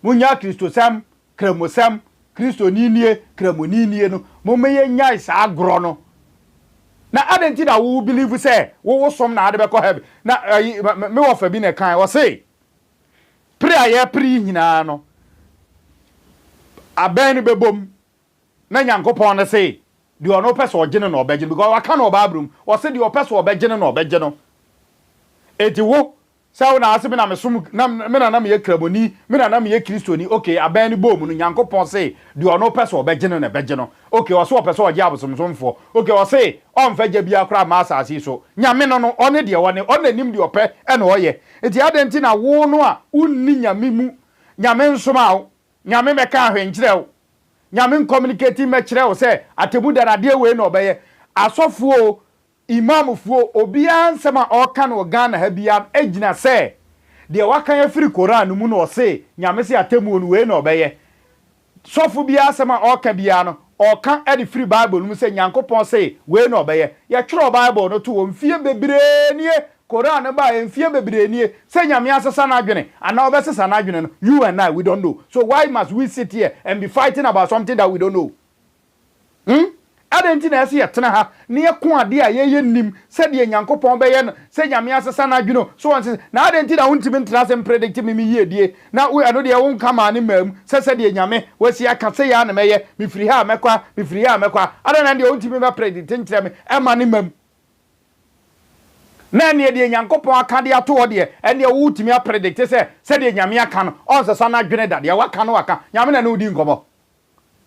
munya Kristo sam kremosam Kristo ninie kremoninie no mo meye nyai saa agro no na adenti da wo believe say wo som na ade be ko heaven na me wo fa bi na kan wo say prayer ye pri nyina no aben bebom na Nyankopon na say di ono pese ogene na obegene because waka na obabrum wo say di opese obegene na obegene eti wo say na ase me na mesom na me na me ye kraboni me na me ye Kristoni okay aben bom no Nyankopon say di ono pese obegene na obegene okay wo so opese oje abosomsomfo okay wo say on fa gya bia kra ma asase so nyame no one de wone on anim de ope e na oye eti adenti na wo no a unni nyame mu nyame nsoma wo nyame meka ahwenkyerɛw nyame communicating mekyerɛw sɛ atemu darade we na obɛyɛ asɔfo imamfo obia nsɛm a ɔka no Ghana ha bia agina sɛ de waka ya firi Koran mu no ɔse nyame sɛ atemu no we na obɛyɛ sɔfo bia nsɛm a ɔka bia no ɔka ade firi Bible mu sɛ Nyankopɔn sɛ we na obɛyɛ yɛ twere Bible no to wɔ mfie bebree nie Koran ba enfie bebre nie se nyame asesa na adwene ana obesesa na adwene no you and I we don't know. So why must we sit here and be fighting about something that we don't know? Adenti na ese yetena ha ne yeko ade a ye nim se de Nyankopon be ye no se nyame asesa na adwene so won se na adenti na wontimi ntra se predict me yie die na we ano de won kama ne mam se de nyame wasi aka se ya na meye me firi ha mekwa adana de wontimi ba predict ntra me e ma ne mam na ne de Nyankopon aka de ato de ene wutimi a predict se de nyame aka no on sesa na adwene dade waka no waka nyame na udi nkomo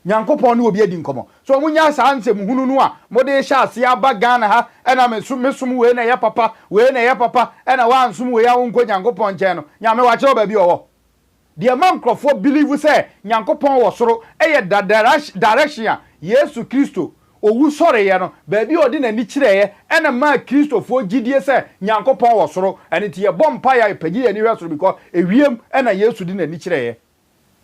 Nyankopon ne obi adi nkomo so munya sa ansem hunu no a mode sha ase aba Ghana ha ena mesum we na ye papa ena wa ansum we ya wonko Nyankopon nche no nyame wa kire oba bi owo de man krofo believe say Nyankopon wo soro eye direction Yesu Kristo owu sore ye no baabi odi na ni kire ye ena ma Kristofo gidie se Nyankopɔn wo soro ene tie bompa ya pagi ye ni hwe soro because ewiem ena Yesu di na ni kire ye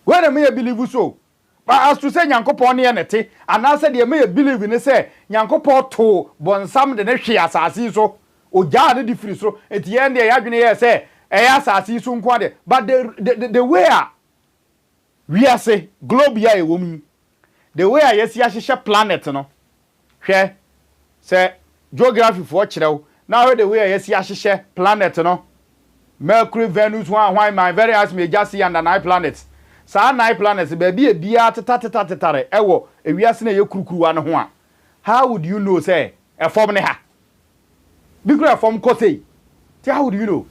when am I believe so but as to say Nyankopɔn ne ye nete anase de me believe ne say Nyankopɔn to bonsam de ne hwe asase so oja ne di firi so enti ye ne ya dwene ye say eya asase so nko ade but the way we are say globe ya ewom the way yes ya hye planet no hwe say geography for kirew now the way yes ya hye planet no Mercury, Venus, why my very ask me just see under 9 planets sa 9 planets baby e bia tetatare ewo ewiase na ye kurukuru an ho a how would you know say e form ne ha bigura form ko say ti how would you know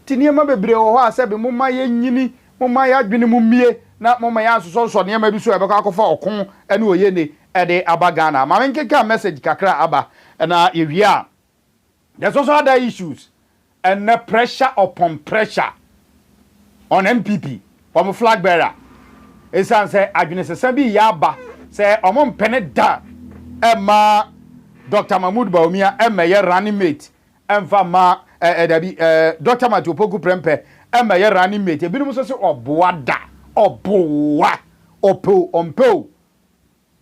ti niema bebre wo ho a se be mumma ye nyini mumma ya dwene mummie na mumma ya so niema bi so e be ka akofa okon ene oye ne e de abagana ma menkeka message kakra aba na ewia there's also other issues and the pressure upon pressure on NPP from flag bearer esan say adwene sesa bi yaba say omon pene da emma Dr. Mahmoud Bawumia emma ye running mate emfa ma dabi Dr. Matopoku Prempe emma ye running mate ebinom so say oboa da oboa opo ompo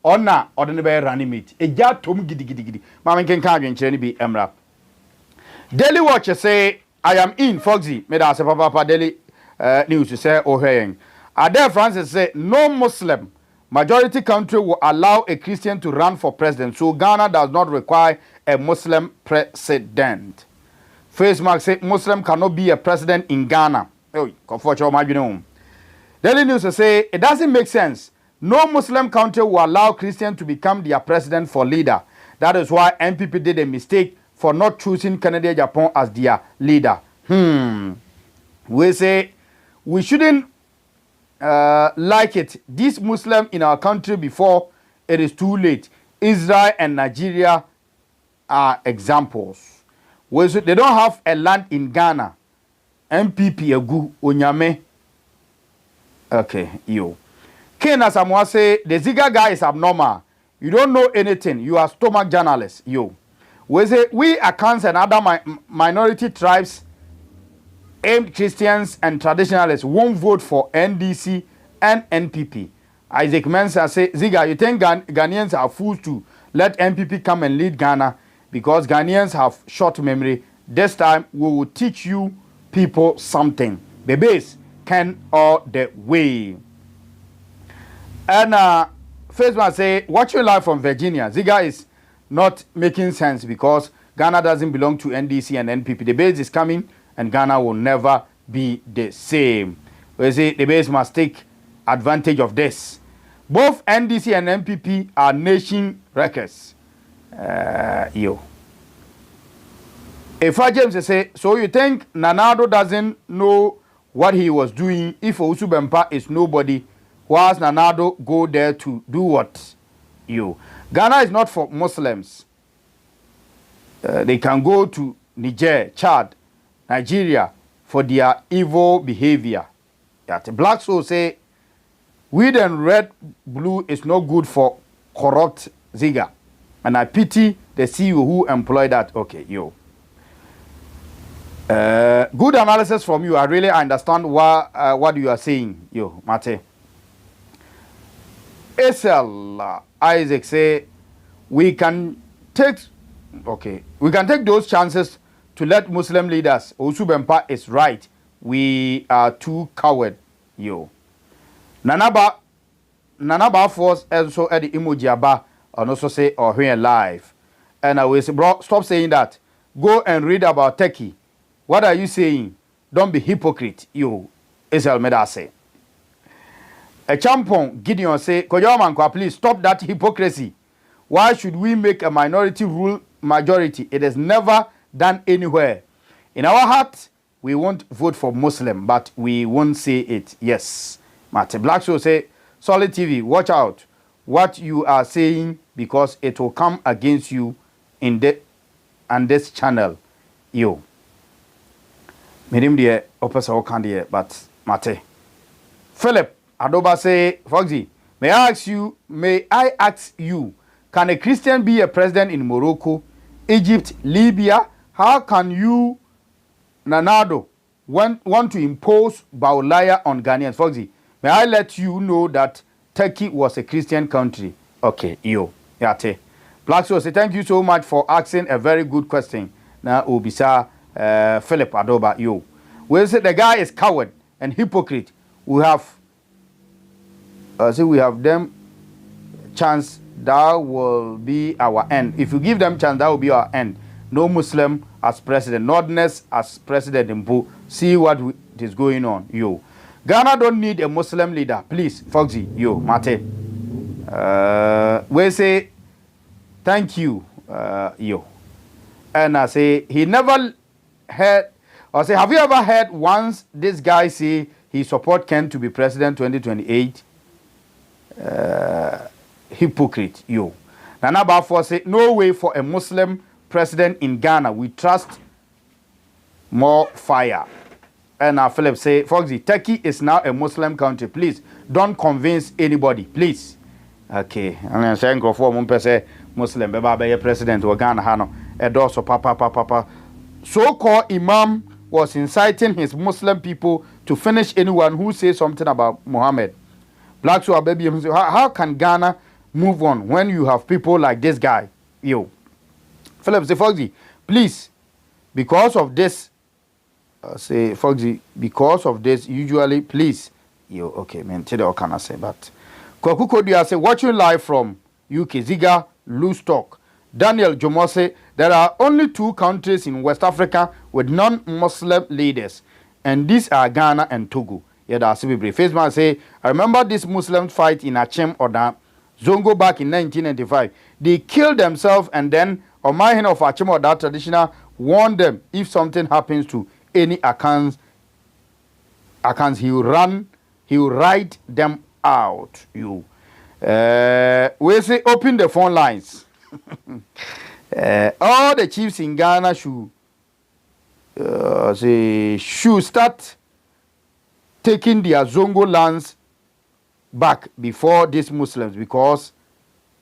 ona odene be running mate eja tom gidigidi ma menken kan adwenkyere ni bi emra Daily Watch say I am in Foxy made us papa daily news say oheyen Ade Francis say no Muslim majority country will allow a Christian to run for president, so Ghana does not require a Muslim president. Face Mark say Muslim cannot be a president in Ghana. Oh, Daily News say it doesn't make sense. No Muslim country will allow Christian to become their president for leader. That is why NPP did a mistake for not choosing Canada Japan as their leader. We say we shouldn't like it. This Muslim in our country before it is too late. Israel and Nigeria are examples. We say they don't have a land in Ghana. NPP egu onyame. Okay, yo. Ken Asamoah say the Ziga guy is abnormal. You don't know anything. You are stomach journalist. Yo. We say we Akans and other minority tribes, aimed Christians and traditionalists won't vote for NDC and NPP. Isaac Mensah say, Ziga, you think Ghanaians are fools to let NPP come and lead Ghana because Ghanaians have short memory. This time we will teach you people something. The base can all the way. And Facebook say, watching live from Virginia, Ziga is not making sense because Ghana doesn't belong to NDC and NPP. The base is coming and Ghana will never be the same. We say the base must take advantage of this. Both NDC and NPP are nation wreckers. If James say, so you think Nanado doesn't know what he was doing if Owusu Bempah is nobody, whilst Nanado go there to do what? Ghana is not for Muslims. They can go to Niger, Chad, Nigeria for their evil behavior. That black soul say, weed and red, blue is not good for corrupt Ziga. And I pity the CEO who employed that. Okay, good analysis from you. I really understand what you are saying, Mate. Esel Isaac say we can take those chances to let Muslim leaders. Owusu Bempah is right. We are too coward, Nanaba force also at the emoji aba and also say or here live. And I will say, bro, stop saying that. Go and read about Turkey. What are you saying? Don't be hypocrite, Esel Meda say. A champon Gideon say, Koyomankwa, please stop that hypocrisy. Why should we make a minority rule majority? It is never done anywhere. In our heart, we won't vote for Muslim, but we won't say it. Yes. Mate Black Show say, Solid TV, watch out what you are saying because it will come against you in this channel. Medim de opesa okande but Mate. Philip Adoba say, Foxy, may I ask you, Can a Christian be a president in Morocco, Egypt, Libya? How can you, Nanado, want to impose Bawumia on Ghanaians? Foxy, may I let you know that Turkey was a Christian country? Okay, yo, yate. Black Soul, say thank you so much for asking a very good question. Now, Obisa Philip Adoba, yo. We say the guy is coward and hypocrite. We have them chance, that will be our end. If you give them chance, that will be our end. No Muslim as president, Nordness as president in Boo. See what is going on, yo. Ghana don't need a Muslim leader, please, Foxy, yo, Mate. We say thank you, yo. And I say he never heard. I say, have you ever heard once this guy say he support Ken to be president 2028? Hypocrite, yo. Nana Bafo say, no way for a Muslim president in Ghana. We trust more fire. And Philip say, Foxy, Turkey is now a Muslim country. Please, don't convince anybody, please. Okay. And I'm saying, go for Muslim, Baba, president of Ghana, Hano, Edoso, Papa. So-called Imam was inciting his Muslim people to finish anyone who says something about Muhammad. Black Soul baby, how can Ghana move on when you have people like this guy? Yo. Philip say, Foxy, please, because of this, say, Foxy, because of this, usually, please. Yo, okay, man, tell you can I say, but Kwaku Kodia say, watching live from UK, Ziga, loose talk. Daniel Jomose, there are only 2 countries in West Africa with non-Muslim leaders, and these are Ghana and Togo. Yeah, that's brief. Facebook say, I remember this Muslim fight in Achem Oda, Zongo back in 1995. They killed themselves, and then Omanhene of Achem Oda traditional warned them if something happens to any accounts, he will write them out. You, we say open the phone lines. All the chiefs in Ghana should start taking their Zongo lands back before these Muslims, because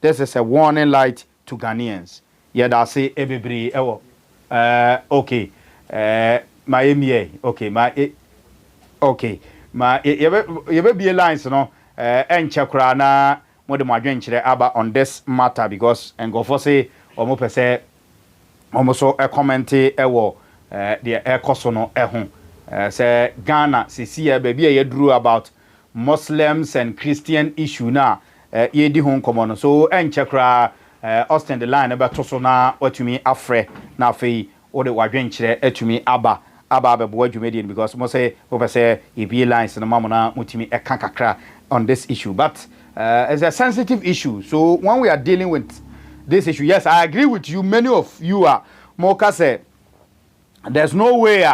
this is a warning light to Ghanaians. Yeah, that's it. Everybody, okay. My MBA, okay, my you be lines, no, and chakrana. More than my about on this matter, because and go for say almost say almost a comment the air cosono say Ghana see baby drew about Muslims and Christian issue now ye di home common so and chekra Austin the line about tosona what you mean afre na fe or the wadwenchire to me aba boy Jumedian, because most say over say be lines and mamona mutimi e kankakra on this issue, but it's a sensitive issue. So when we are dealing with this issue, yes, I agree with you. Many of you are Moka say there's no way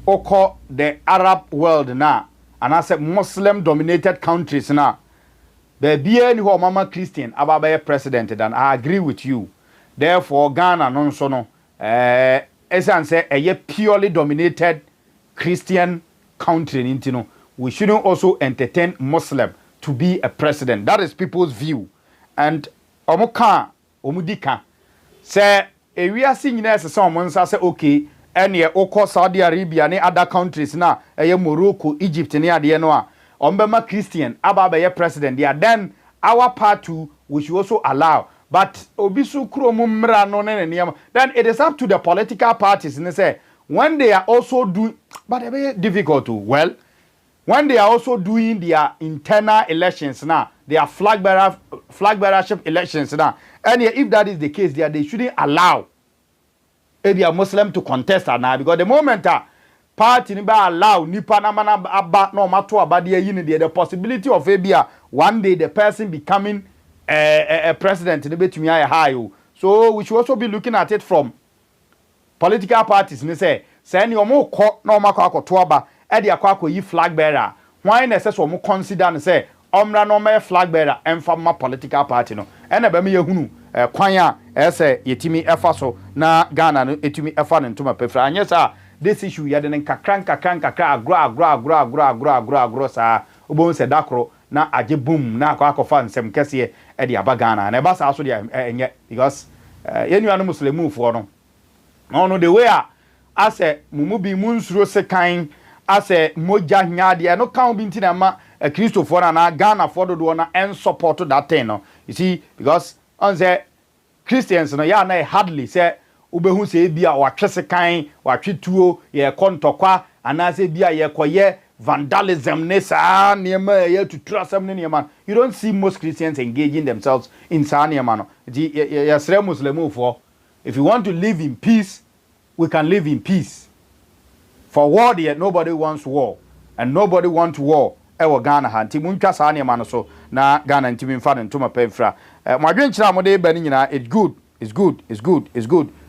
oko the Arab world now, and I said Muslim dominated countries now. There be any who mama Christian about president, and I agree with you. Therefore, Ghana non sono as I say a purely dominated Christian country in Intino. We shouldn't also entertain Muslim to be a president. That is people's view. And omudika say we are seeing as someone say okay, and ye oko Saudi Arabia and other countries now, Morocco, Egypt, and the no ombema Christian ababa president. They are then our part too, we should also allow. But obisu kromumra no then it is up to the political parties and say when they are also doing, but it's difficult to when they are also doing their internal elections now, their flag bearership elections now, and if that is the case, they shouldn't allow a Muslim to contest now, because the moment party niba allow nipa na mana aba no matter about the possibility of one day the person becoming a president to high. So we should also be looking at it from political parties. And say your more no makako toaba. Edi akwako yi flag bearer. Why necessary mo consider and say omra no me flag bearer and from my political party no. And ebe me yehunu kwanya say yetimi efa so na Ghana no etimi efa no ntoma pefra. Anya sa this issue ya den kakran agro sa obo se dakro na agye boom na akwa nsem kese e de abagana na e ba sa so de enye because yenu anu muslimu fo no the way ase mumu bi munsuro sekan ase moja nyade no kan bi ntina ma Christopher na Ghana for do na en support that thing no you see because on say Christians no ya na hardly say ubehu say bia watwese kan watwetuo ye kontokwa anase bia ye koye vandalism ne sa niema ye tuturasem ne niema you don't see most Christians engaging themselves in sa niema no ye sre muslimu for if you want to live in peace we can live in peace for war there nobody wants war and nobody wants war ewo Ghana ha nti muntwa sa niema no so na Ghana nti mfa ne ntoma pemfra mwadwen kira mo de ba ni nyina it's good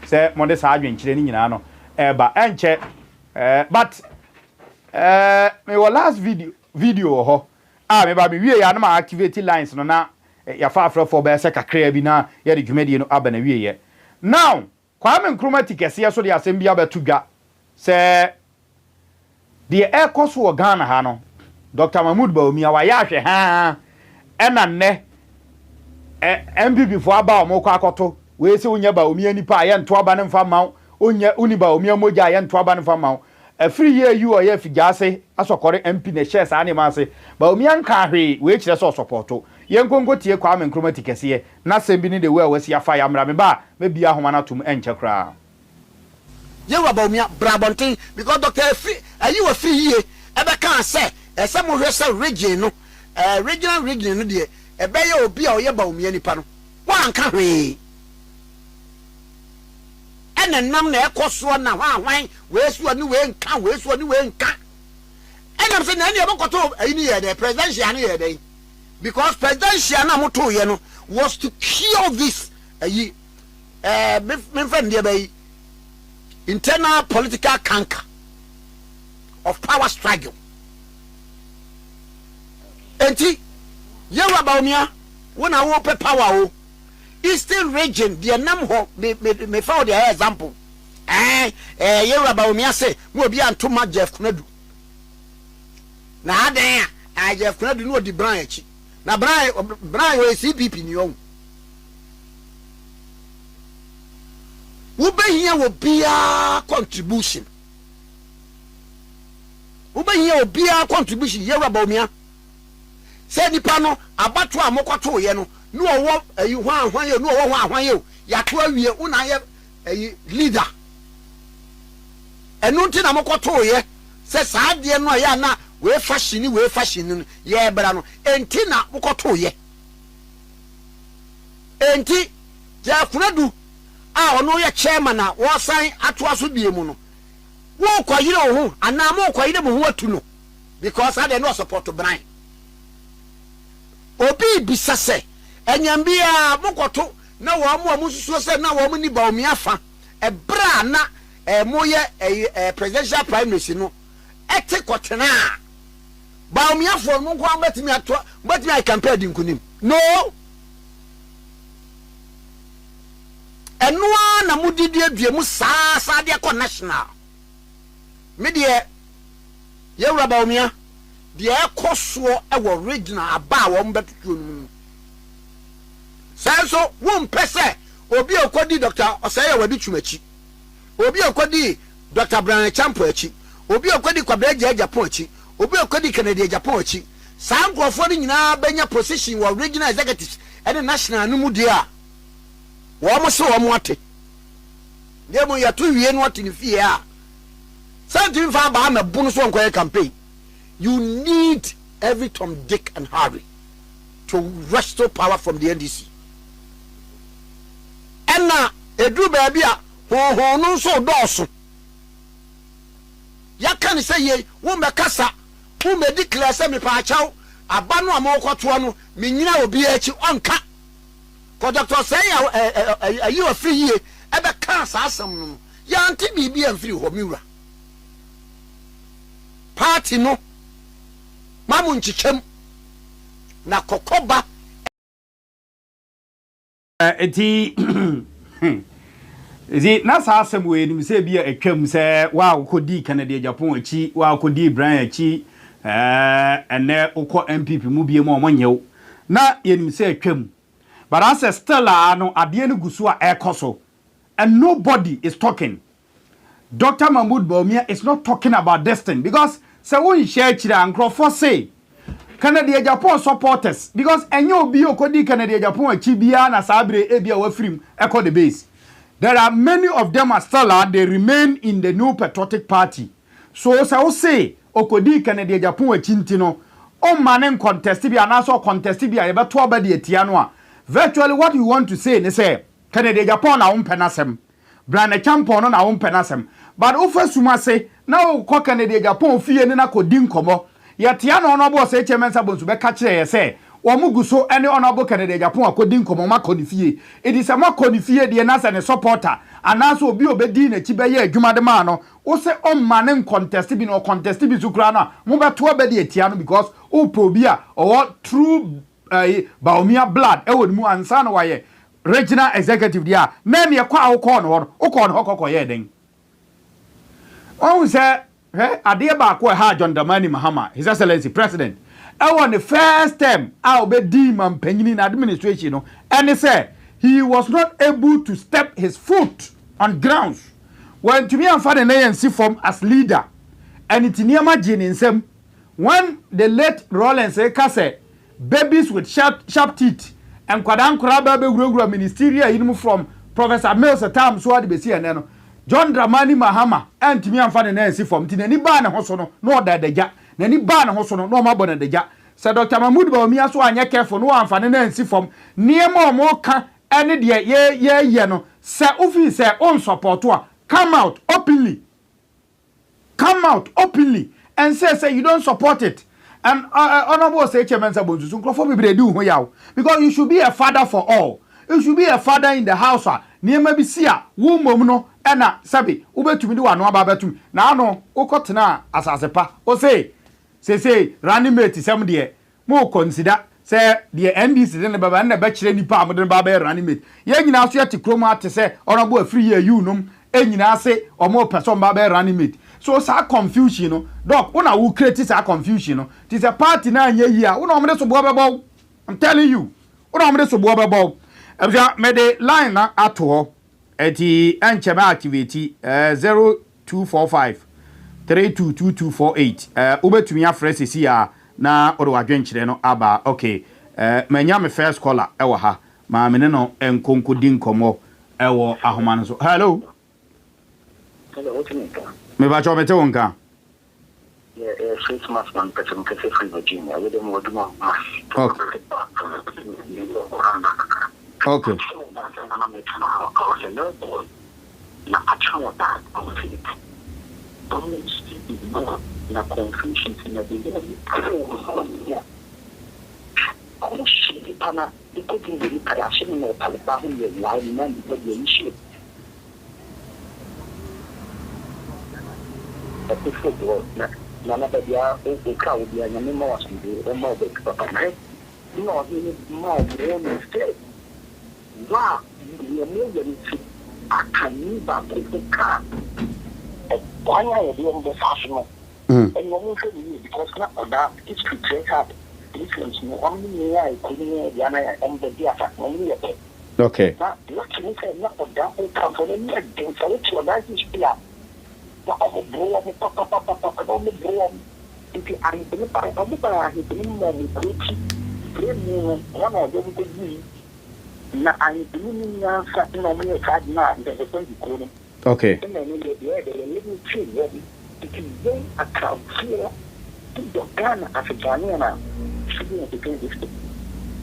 say mo de sa adwen kire ni nyina no ba enche but me last video ho me ba me wie ya na ma activate lines no na ya fa afra for be se kakra bi na ya de dwumadi no aba na wie ye now Kwame Nkrumah tikese so de asem bia betudwa se de ekoso wo Ghana ha no Dr. Mahmoud Bawumia wa ya hwe ha ena nne MPP fo aba o moko akoto we se unya Bawumia nipa aye nto aba ne mfa maw unya uni Bawumia moja aye nto aba ne mfa maw free year you or ye figase asokore MP ne share sa ne ma se Bawumia nka hwe we kire so supporto ye nkonko tie Kwame Nkrumah tikese na sembi ni de we wasi ya fa ya mra me ba me bia homa na tum enche kra ye wa Bawumia brabonten because Dr. Free ayi wa free year ebe kan se some of us region no regional no de ebe ye obi a oye Bawumia nipa no wa nka hwe ene nam na ekoso na hwan we so ni we nka ene se na neebokoto ayi ni ye de presidential ni ye de because presidential na moto ye no was to cure this ayi me friend de be internal political canker of power struggle enti yewa Bawumia wona wo pe power o Eastern region the nam ho me found the example yewa Bawumia say mo obi antoma Jeff Kunadu na adan a Jeff Kunadu no di Brian echi na Brian we CPP ni on wo be hia wo bia contribution yewa Bawumia say nipa no abato amokoto ye no no owo ayi hwan ye no owo hwan ye ya to awie una ye leader enu nti na amokoto ye say saade no ya na we fashion no ye bra no enti na amokoto ye enti ja Kunadu a ono ye chairman na wo san ato aso die mu no wo kwayire wo ho ana mo kwayire mo ho atu no because ade no support Brian obi bisase enyambia mokoto na wo amu amususu se na wo ni Bawumia fa ebra na moye presidential prime minister no ete kotena Bawumia for mo kwa betimi ato betimi I compare dinkunim no enua na mudidi adue mu saa de ko national media yewa Bawumia de ekoso ewo regional aba wo mbetutuo no so won pese obi okodi Dr. Osaya wadi chumachi obi okodi Dr. Brian Champo achi obi okodi Kwabreja Japan achi obi okodi Kennedy Japan achi sankrofo ni nyina benya position wo regional executives and national no mu dia wo mo se wo mo ate demo ya to wie no ate ni fie a santin fa ba ma bunu so nkoye campaign you need every Tom, Dick and Harry to restore power from the NDC. And now, a drew baby, who no so dorsal. Ya can say, ye, woman cassa, who may declare semi pachow, a banu a more quatuano, Minina will be at you on cat. For Dr. Say, you are free year, ever cast some young TB and free Homura. Party no. Mamu nchichem na kokoba eti zi na sa asem we ni se bia etwam se wa akodi Canada Japan achi wa akodi Brian achi ene ukọ NPP mu bie mu omonyew na yenim se atwam but as still no ade ne gusu a ekoso and nobody is talking. Dr. Mahmoud Bawumia is not talking about this thing because se won share chira ankrofo say Canada Japan supporters because enyo obi okodi Canada Japan achi bia na sabre ebia wafrim echo the base. There are many of them are still they remain in the New Patriotic Party. So say okodi Canada Japan achi ntino o manen contest bia na so contest bia e beto aba de atia no a virtually what you want to say ne say Canada Japan na umpenasem brand champion no na umpenasem but ofa suma say na o ko Canada Japan fie ne na kodi nkomo yatia no no bo say chairman sabonsu be ka kire say wo muguso ene honorable Canada Japan akodi nkomo makoni fie it is a makoni fie de na say ne supporter anaso obi obedi na chi be ye adwuma de ma no wo say o mane contest bi no contest bi sukura na mo beto obedi atia no because o probi a or true Bawumia blood e won mu ansa no waye regional executive dia na ne kwa wo no kokko ye den on say ade ba ko ha John Dramani Mahama His Excellency President I want the first time I obedi man panyini na administration no and say he was not able to step his foot on grounds when to me and father ANC form as leader and it niama jinsem when the late Rollins say babies with sharp teeth and kwadan kraba be gurugura ministerial yin from Professor Mills Tam so ade be see no John Dramani Mahama and me amfa na nsi from tinani ba na hoso no no odadaja nani ba na hoso no no mabọ na daja say Dr. Mahmoud Bawumia so anya careful no amfa na nsi from niema omo ka ene de ye no say ofi say on support a come out openly and say you don't support it. And honorable say chairman sabonsu so crofo be do ho yaw because you should be a father for all. You should be a father in the house. Niema bi sia wo mom no e na sabi wo betumi de wa no aba betum na ano ukotena asasepa o say running mate sem de mo consider say the NDC de baba na be kire nipa amode baba running mate ye nyina so yete kromo ate say honorable afri ye you nom e nyina se omo person baba running mate. So sa confusion no doc una wo create sa confusion no it is a party na anya yi a una omre so bo bebo I'm telling you una omre so bo bebo abja me de line na ato eti enche ba activity 0245 322248 ubetumi afrese si a na odo wadwenkyere no aba okay manya me first caller ewo ha ma me ne no enkonko di nkomo ewo ahoma no so hello me ba cho me te wonka Six months man person kese free Virginia we dem wodu mo okay na achawa da na confusion na beginning como se pana de que de criação no para baixo e lá não de encher é perfeito na dia o carro dia na memória assim o modo que para mais nós não sei lá e meu Deus a caniba para why are you doing this fashion? And you say because not that it's to take up difference no only I couldn't Yana and the dia only okay. Not lucky say not that whole company again so it's what that is here. What a bro of papa if you are in the part of the bar he didn't know me one of them could be na I didn't know something on me card now that is going to go. Okay. And then they living tree ready. It is very account here to the Ghana as a Ghanaian. Should be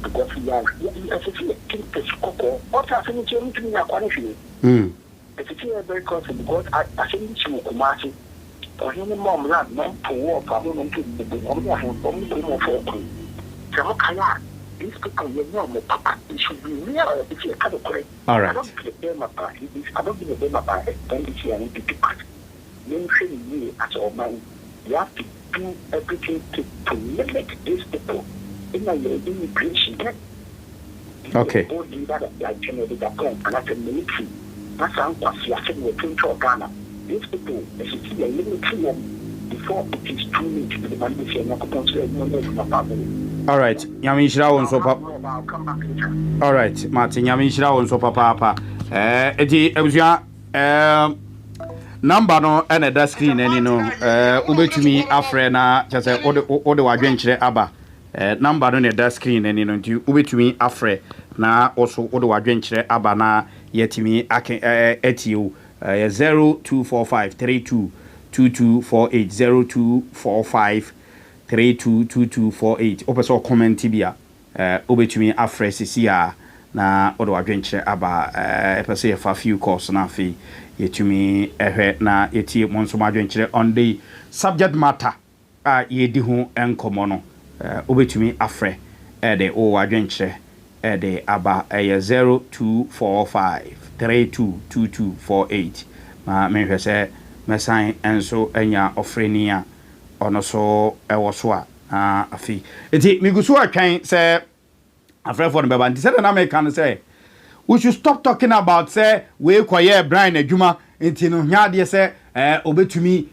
because we are as a keep the scope. What happened to me? I want to it's very costly because I think it's more commercial. Or him mom land, no poor problem to the only more for me. So, these people, you know, papa, it should be real if you have a great. All right. I don't give them about it. I don't give them about expenditure and NPP part. Mention me as all man. You have to do everything to limit these people in a immigration. Okay. All the that I generally got going and that's a military. That's how I'm going to Ghana. These people, as you see, are limiting them. before it is too late to the man to say no compulsory no no family. All right, Nyame Nhyira wo nso papa. I'll come back later. All right, Martin, Nyame Nhyira wo nso papa. Eti abusua number no and a screen any no ubetumi afre na chese ode wadwenkyere aba number no na da screen any no nti ubetumi afre na also ode wadwenkyere aba na yetimi etio 0245322248 0245322248 opeso comment bia ubetumi afre sisia na ode wadwenkyere aba epese ye fa few course na afi yetumi na yeti monso madwenkyere on the subject matter yedi ho enkomo no obetumi afre de o wadwenkyere de aba 0245322248 ma menhwese mesan enso anya ofreni a ono so ewo so a afi eti migusu atwan se afrefo no beba nti se na me kan say we should stop talking about say we kwaye Brian adwuma enti no hwade say obetumi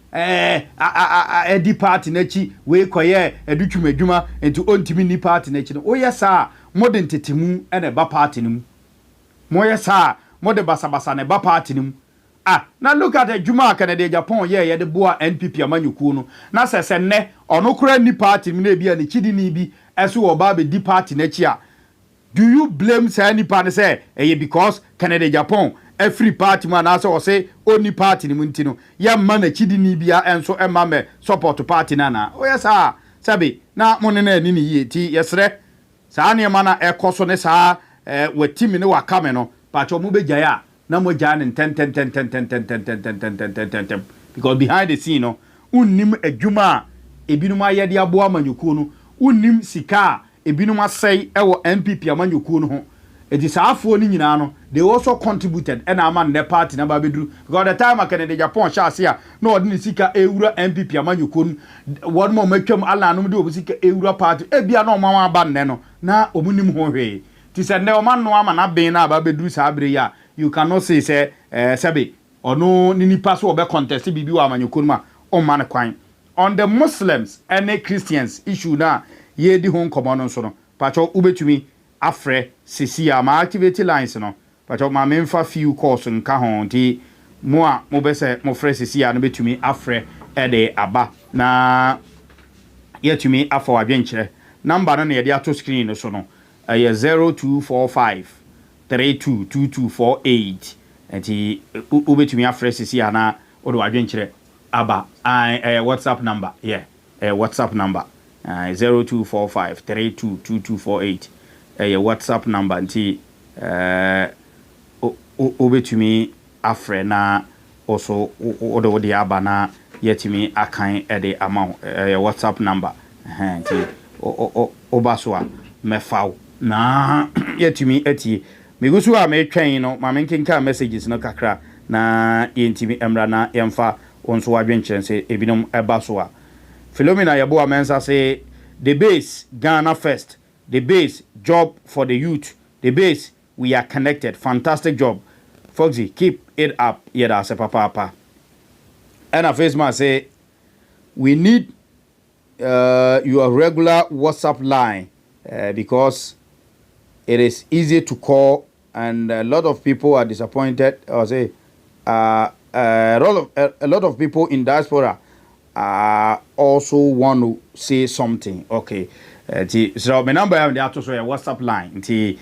edi party na chi we kwaye edutwuma adwuma enti ontimi ni party na chi no oyesa modern tetemu ene ba party nim moyesa mode basabasa ne ba party nim now look at the Juma Canada Japan ye the boa NPP amanyuku no na se ne ono kura ni party nim na bia ne chidi ni bi eso oba be di party na chi a. Do you blame say any party say because Canada Japan every party man also or say only party ni muntino ya man a chidi ni bia enso e ma me support party na o yes ah sabi na mo ne na ni ye ti yesre saa ne ma na ekoso ne saa watimi ne wakame no pacho mu begya ya na mo gya ne 10 because behind the scene no unnim adwuma ebinum ayede abo amanyuku no unnim sika ebinum asai ewo NPP amanyuku no ho edi saafo ni nyina no they also contributed and aman ne party na ba bedru because the time Canada Japan sha ase a na odini sika ewura NPP amanyuku no won mo matwam ala no de obusika ewura party ebia na omama aba nne no na omunim ho hwe ti se ne oman no ama na ben na ba bedru sa abre ya you cannot say say sabi ono ni nipa so obe contest bibi wa amanyuku ma o man kwan on the Muslims and Christians issue na ye di hon komo no so no pacho ubetumi afre sisia ma activity lines no pacho ma memfa few course nka ho nti mo a mo be se mo fre sisia no betumi afre de aba na yetumi afa wadwenkyere number no na ye di ato screen no so no 0245 322248 nti ubetumi afre sisia na odo wadwenkyere aba WhatsApp number WhatsApp number 0245 322248 WhatsApp number nti obetumi afre na also odo de aba na yetimi akan de amount WhatsApp number nti obaso a mefaw na yetimi eti migusu a metwen no ma menkenka messages no kakra na yentimi emra na yemfa onso wadwenkyere se ebinom ebaso a Philomena Yabo Amensa say the base Ghana first, the base job for the youth, the base we are connected. Fantastic job, Foxy. Keep it up. Yeah, that's a papa. And a face man say we need your regular WhatsApp line because it is easy to call and a lot of people are disappointed. Or say a lot of people in diaspora also want to say something. Okay. So my number am there to show your WhatsApp line. Nti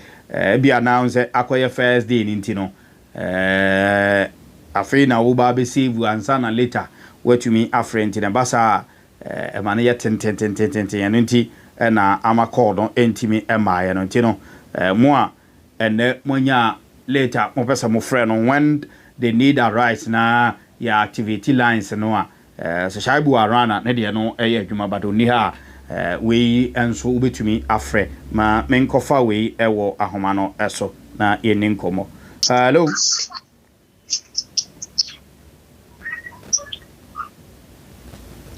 be announce akoye first day nti no. Afena wo ba be save ansa na later what you mean afre nti na basa e ma na ye ten nti na ama call no ntimi e ma ye no nti no mo a ene monya later mo pesa mo frɛ no when they need a right na ya activity lines no a so shaibu arana na de no eye adwuma bado ni ha we enso ubetumi afre ma menkofa we ewo ahoma no eso na yeni nkomo. Hello.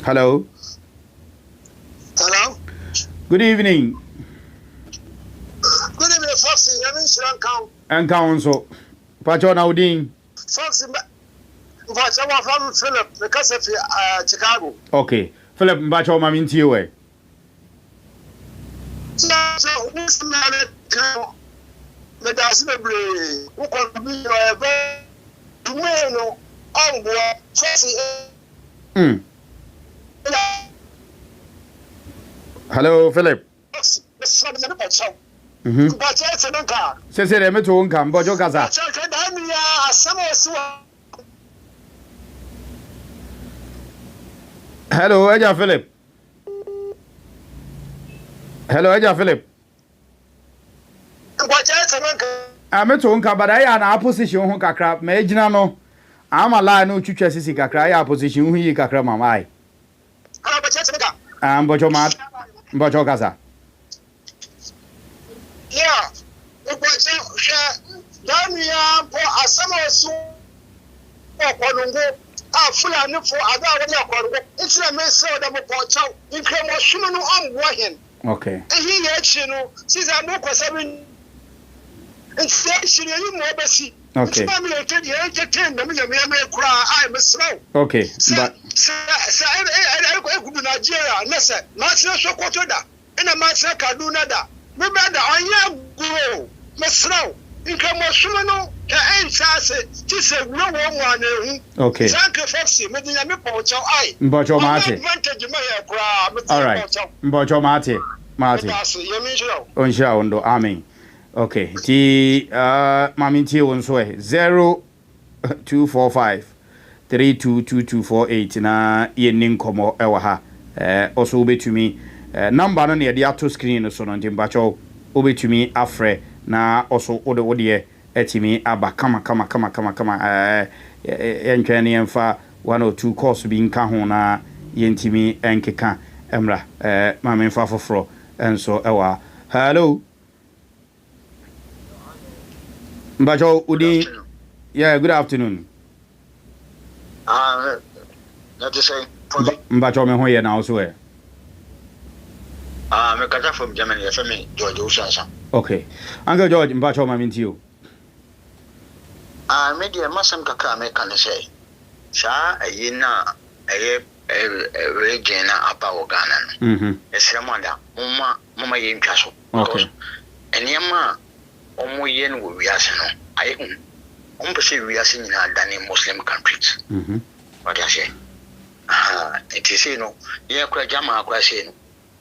Hello. Hello. Good evening. Good evening, Foxy. I'm in Sri Lanka. And council. Pacho na udin. Foxy, But someone from Philip, because of Chicago. Okay. Philip Mbacho Maminti way. So who's married to the Dasibri, who can be a very tomorrow on board, Hello, Philip. But it's an car. Says it, I'm to Uncam, Bojo Gaza. Hello, Eja Philip. Hello, Eja Philip. I'm to Uncam, but I am a position who can crap, Majinano. I'm a lie, no chucha sisi kakra, position who you kakra mamai. I'm Bojo Mat, Bojo Gaza. Yeah, Bawumia for a summer soon. Fulani for other it's a mess of the Pocho, in Cremotion on Wahin. Okay. And he had, you know, since I know for 7 and section you know, Bessie. Okay. Okay. But I could Nigeria, listen, Master Sokotoda, and a Master Kadunada. Remember the Anya Guru, Mesro, in Cremotion. Okay. Mbocho Mate. All right. Mbocho Mate. Onsha ondo. Amen. Okay. Ti maminti onswe 0245 322248 na yenin komo ewa ha. Also obetumi number no ne dia to screen so no mbacho obetumi afre na also ode etimi aba kama entwene yemfa 1 or 2 course bi nka ho na yentimi enkeka emra ma menfa foforo enso ewa hello Mbajo udi yeah good afternoon Not to say Mbajo me ho ye na also me kata from Germany for me George Usasa. Okay Uncle George Mbajo maminti you media masam kaka me kan say sa ayina aye region na apa Ghana no esremanda mama ye ntwa so okay enema omo ye no wiase no aye pese wiase nyina dane Muslim countries what I say it is no ye kura jama akwa say no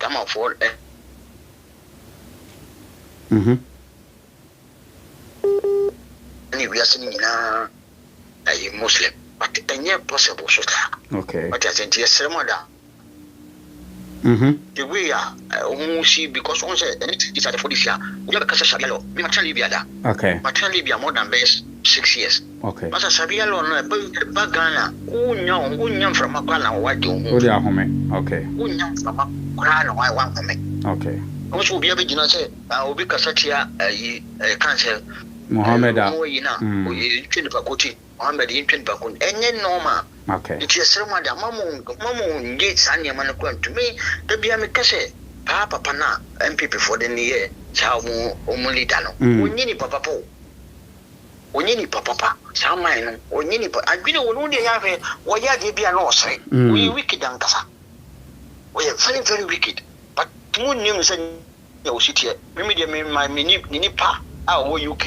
jama for we are saying a Muslim, but it's possible. Okay. But I think yes, the way see because once it's at 40 years, we have a Casa Sabialo, we must Libya. Okay. But Libya more than best 6 years. Okay. But Sabialo, Bagana, Unyam from Makana, what do you home? Okay. Unyam from Makana, why one for me? Okay. Also, be a bit, I will be Casatia, a cancer. Mohammed Mohammed in Bakun, and then Norma. Okay. It's a sermon that Mamma gates and Yaman to me, the Biamicase, Papa Pana, NPP for the year, Chao Omolitano, Unini Papa, Unini Papa, Samine, Unini, I didn't only have a Wayadi Bianosre, we wicked and Casa. We are very, very wicked, but Moon names and no city, maybe my mini pa. UK,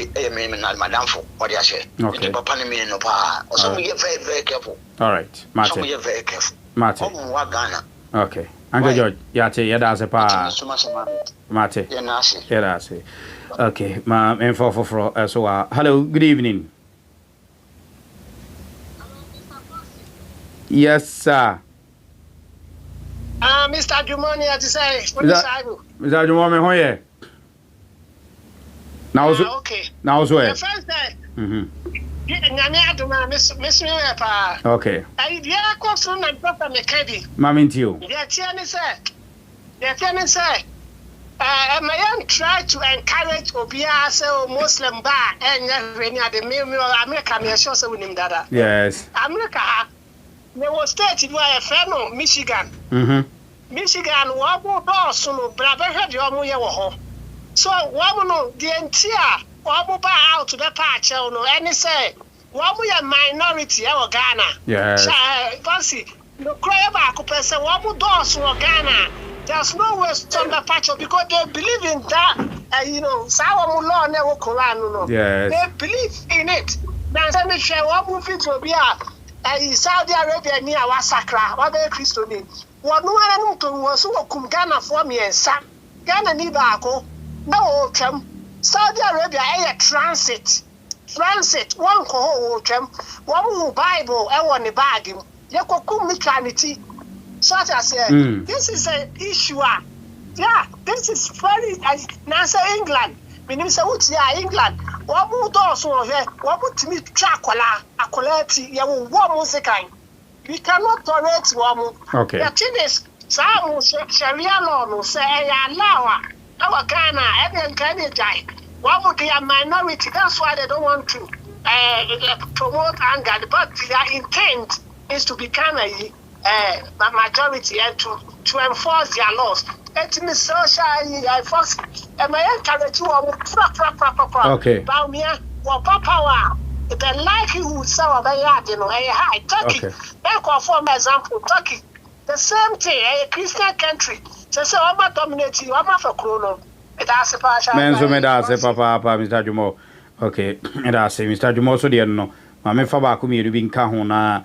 Madame for what I say. Okay. Papa no pa. So we are very, very careful. All right, Martin. So we are very careful. Martin. Ghana. Okay. Uncle George, yate yada se pa. Martin. Yada se. Okay, ma info for so hello, good evening. Yes, sir. Mr. Jumoni, as you say, Mr. Jumoni, how are you? Now, okay. Now, so the first day. Okay. I did question and proper mechanic. Mammy, you. The tenant said, my young tried to encourage Obia so Muslim bar and the mail American shows with him that. Yes. America, there was stated by Afenyo, Michigan. Michigan, Wabu Dawson, Brabha, Yomu. So, Wamuno, the entire Wabu out to the patch, and say, Wamu ya minority ya Ghana. Yes. Fancy no cry back person wamu doors in Ghana. There's no waste on the patch because they believe in that. Sawamu law never Quran. No. Yes. They believe in it. Now, let me share one movie to be Saudi Arabia near Wasakra, what they Christian. What no one to was who come Ghana for me and Sam. Ghana need Bako. No, Chem. Saudi Arabia, transit. Transit, one coho, Chem. One Bible, I want a bag. Yakokum Mechanity. Such as this is an issue. Yeah, this is very Nancy England. Minister England. Wabu doors on here, wabu to me chakola, akoleti, ya wamu sekai. We cannot tolerate wamu. Okay. The thing is, some Sharia law no say allow our Ghana, every Ghana die. Wamu they are minority, that's why they don't want to promote anger, but their intent is to become a majority and to enforce their laws. It means social, I force, and my encourage you. Okay. Bawumia, what power? The likelihood so high, Turkey. Back of for example, Turkey. The same thing, a Christian country. So I'm dominating, I'm for chrono. It has a partial. Menzo me da se papa Mr. Jumo. Okay, and I say Mr. Jumo so dear no. Mame fa ba ku mi ru bi nka ho na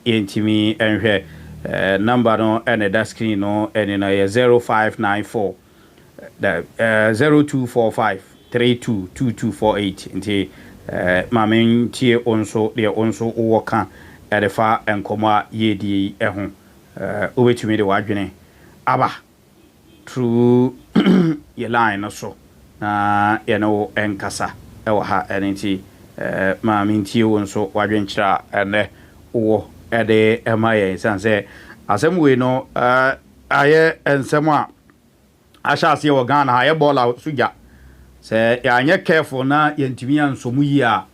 entimi enhwe number no and the screen no and na 0594 0245 322248 nti mame tie onso de onso woka edefa enkomo a yedi eho obetumi de wadwene aba through your line so na enkasa ewo ha enti mame tie onso wadwenkyira ene wo ede emaye sanse asem we no aye ensem a ashase wo Ghana aye bola suja se ya anye careful na yentimi ansomu yi a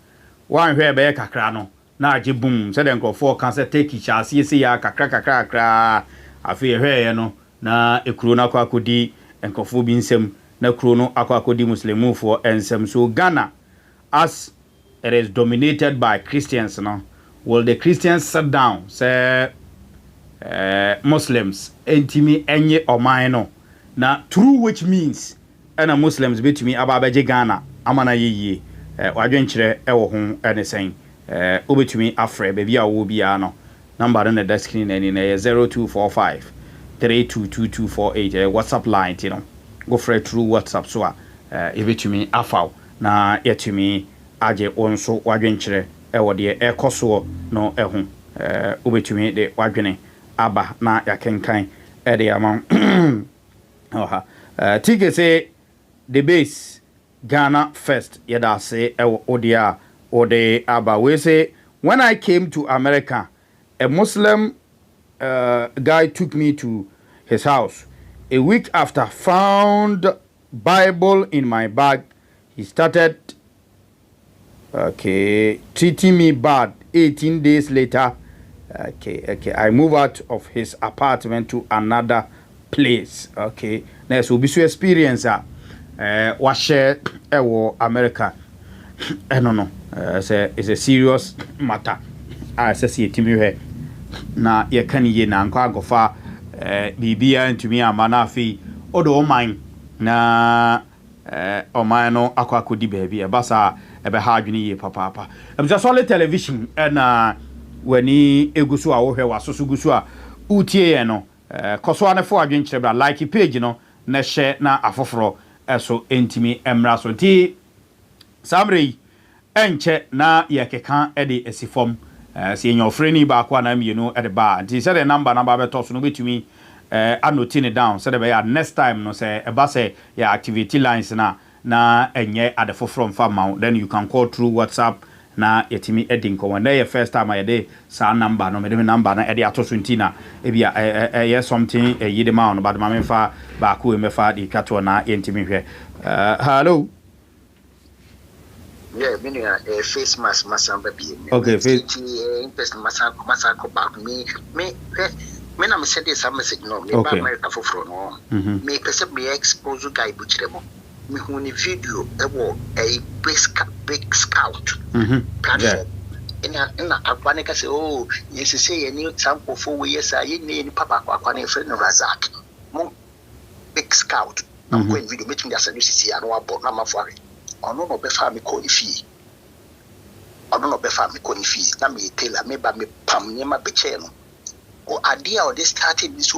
wan hwe be kakra no na age bum se de nkrofo kan se take chase se ya kakra afi hwe ye no na ekuro na akodi nkrofo bi nsem na kuro no akodi muslimufo ensem so Ghana as it is dominated by Christians no. Will the Christians sit down say Muslims entimi enye Omanhene na true, which means ena Muslims betumi ababeje Ghana amana yeye wadwenkyere ewo ho ene sen obetumi afre be bia wo bia no number na the screen eni na 0245 322248 WhatsApp line you know go for through WhatsApp so ebetumi afaw na yetumi age onso wadwenkyere ewo de ekoso no ehu obetumi de wadwene aba na yakenkan ede amon oha tige say the base Ghana first yeda say ewo odia ode aba we say when I came to America a Muslim guy took me to his house a week after found Bible in my bag. He started treating me bad. 18 days later, I move out of his apartment to another place. Next will be so experience what share America. No. It's a serious matter. I say it to me na ye kan ye na nkwa gofa bibia ntumi amana fi odo man na oman no akwakodi baabi e basa ebe ha adwene ye papa emja solid television na wani egusu a wo hwe wasoso gusu a utie ye no koso anefo adwenkyere bra like page no na share na afoforo eso entimi emra so ti samre enche na ye keka ede esifom si your friend ba kwa na mienu at the bar. Nti say the number beto so no betumi annotate it down so the next time no say e ba say your activity lines na enye at the from farm then you can call through WhatsApp na yetimi edin ko when the first time I dey sa number no me number na e dey atoso ntina e bia yes something yide ma on but ma me fa ba ko e me fa di kato na yentimi hwe hello. Yeah, meaning a face mask, masamba be. Okay, face. In person, masako back me. I'm saying this, I'm saying no. Me ba America for no. Me person be expose guy butcheremo. Me huni video ewo a base big scout platform. In Aquanica say, oh, yes, you say, and you sample for years, I need Papa Aquanica friend of Razak. Big scout. I'm going video meeting as a new CC and one bought number for it. Or no, Befa me call fee. Or no, Befa me call fee. Now me tell her, maybe me pam near my channel. Or idea or they started this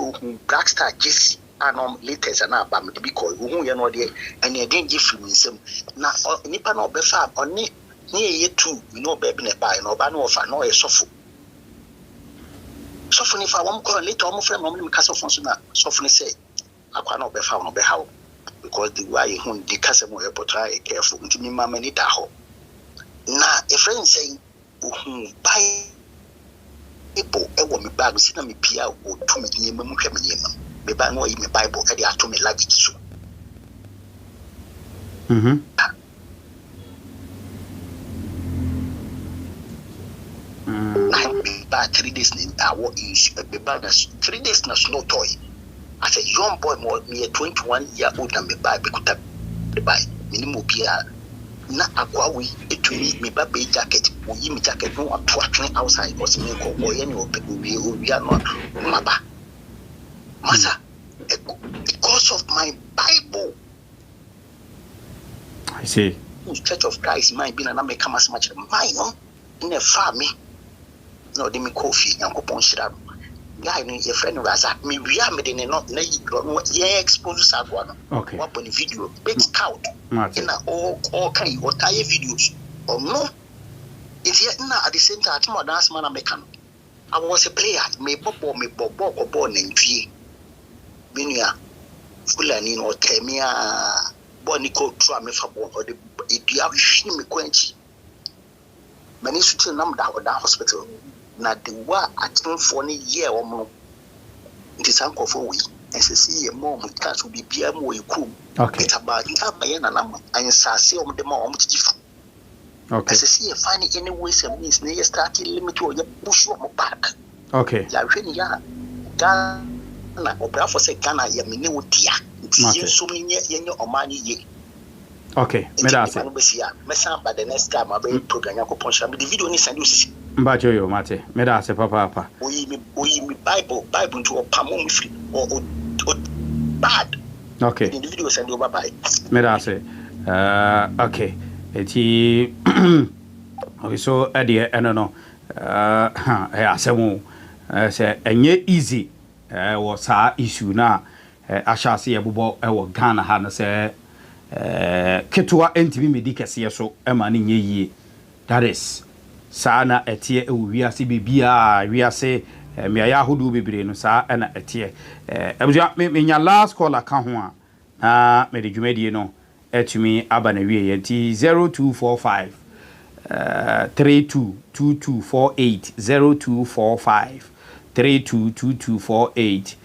Black Star Jesse. And latest and about me to be called who you know there and again give me some now nipa no be far on near ye too you know baby ne buy no ba no offer no e sofo if I want call later on friend me cast of so na sofo ne say akwa no be far no be how because the way who the cast mo e portray careful nti me mama ni da ho na a friend saying who buy people e wo me bag si na me pia o to me ni me hwe me ni me buy no me Bible e dey ato me luggage so I 3 days in our issue be bad 3 days na snow toy as a young boy more me 21-year-old and me buy be kuta be buy minimum bia na akwa we etumi me ba be jacket wo yi me jacket no ato atwen outside because me ko boy any obi no maba masa because of my Bible. I see. Church of Christ might be na make as much mine no in a family. No, they me coffee and coupon shirab. Guy, your friend Razak, me we are made in not ye expose Sagwana. Okay. What on the video, big scout. In all kind of tire videos. Or no, it's yet now at the same time, I'm dance man American. I was a player, me bobo or born in tree. Binia, Fulani or Temia, Bonico Trame for or the Diavish me quench. Many should number down the hospital. Na the wa at 40 year or more. It is uncle for we. As I see a mom with cats will be beer more you cool. Okay. It's about you have my number and say on the mom. Okay. As I see a funny anyways and means near starting limit to your push your back. Okay. Ya really ya Ghana or Bravo say Ghana ya minu tia. So many in your Omanhene ye. Okay, me da say. By the next time I will program your punch. The video needs to do. Mbajo yo mate me da se papa we Bible to a pamon free or bad. Okay, in the video send you bye me da se okay eti okay so ade no asemu say enye easy wo sa issue na ahase ebobo wo Ghana ha no say ketwa entimi medikese so e ma ne nye yie that is sana etie wiase bibia wiase me aya hodu bebre no sa na etie ebua me nya last call aka ho a na me de dwumadie no etumi aba na wie yenti 0245 322248 0245 322248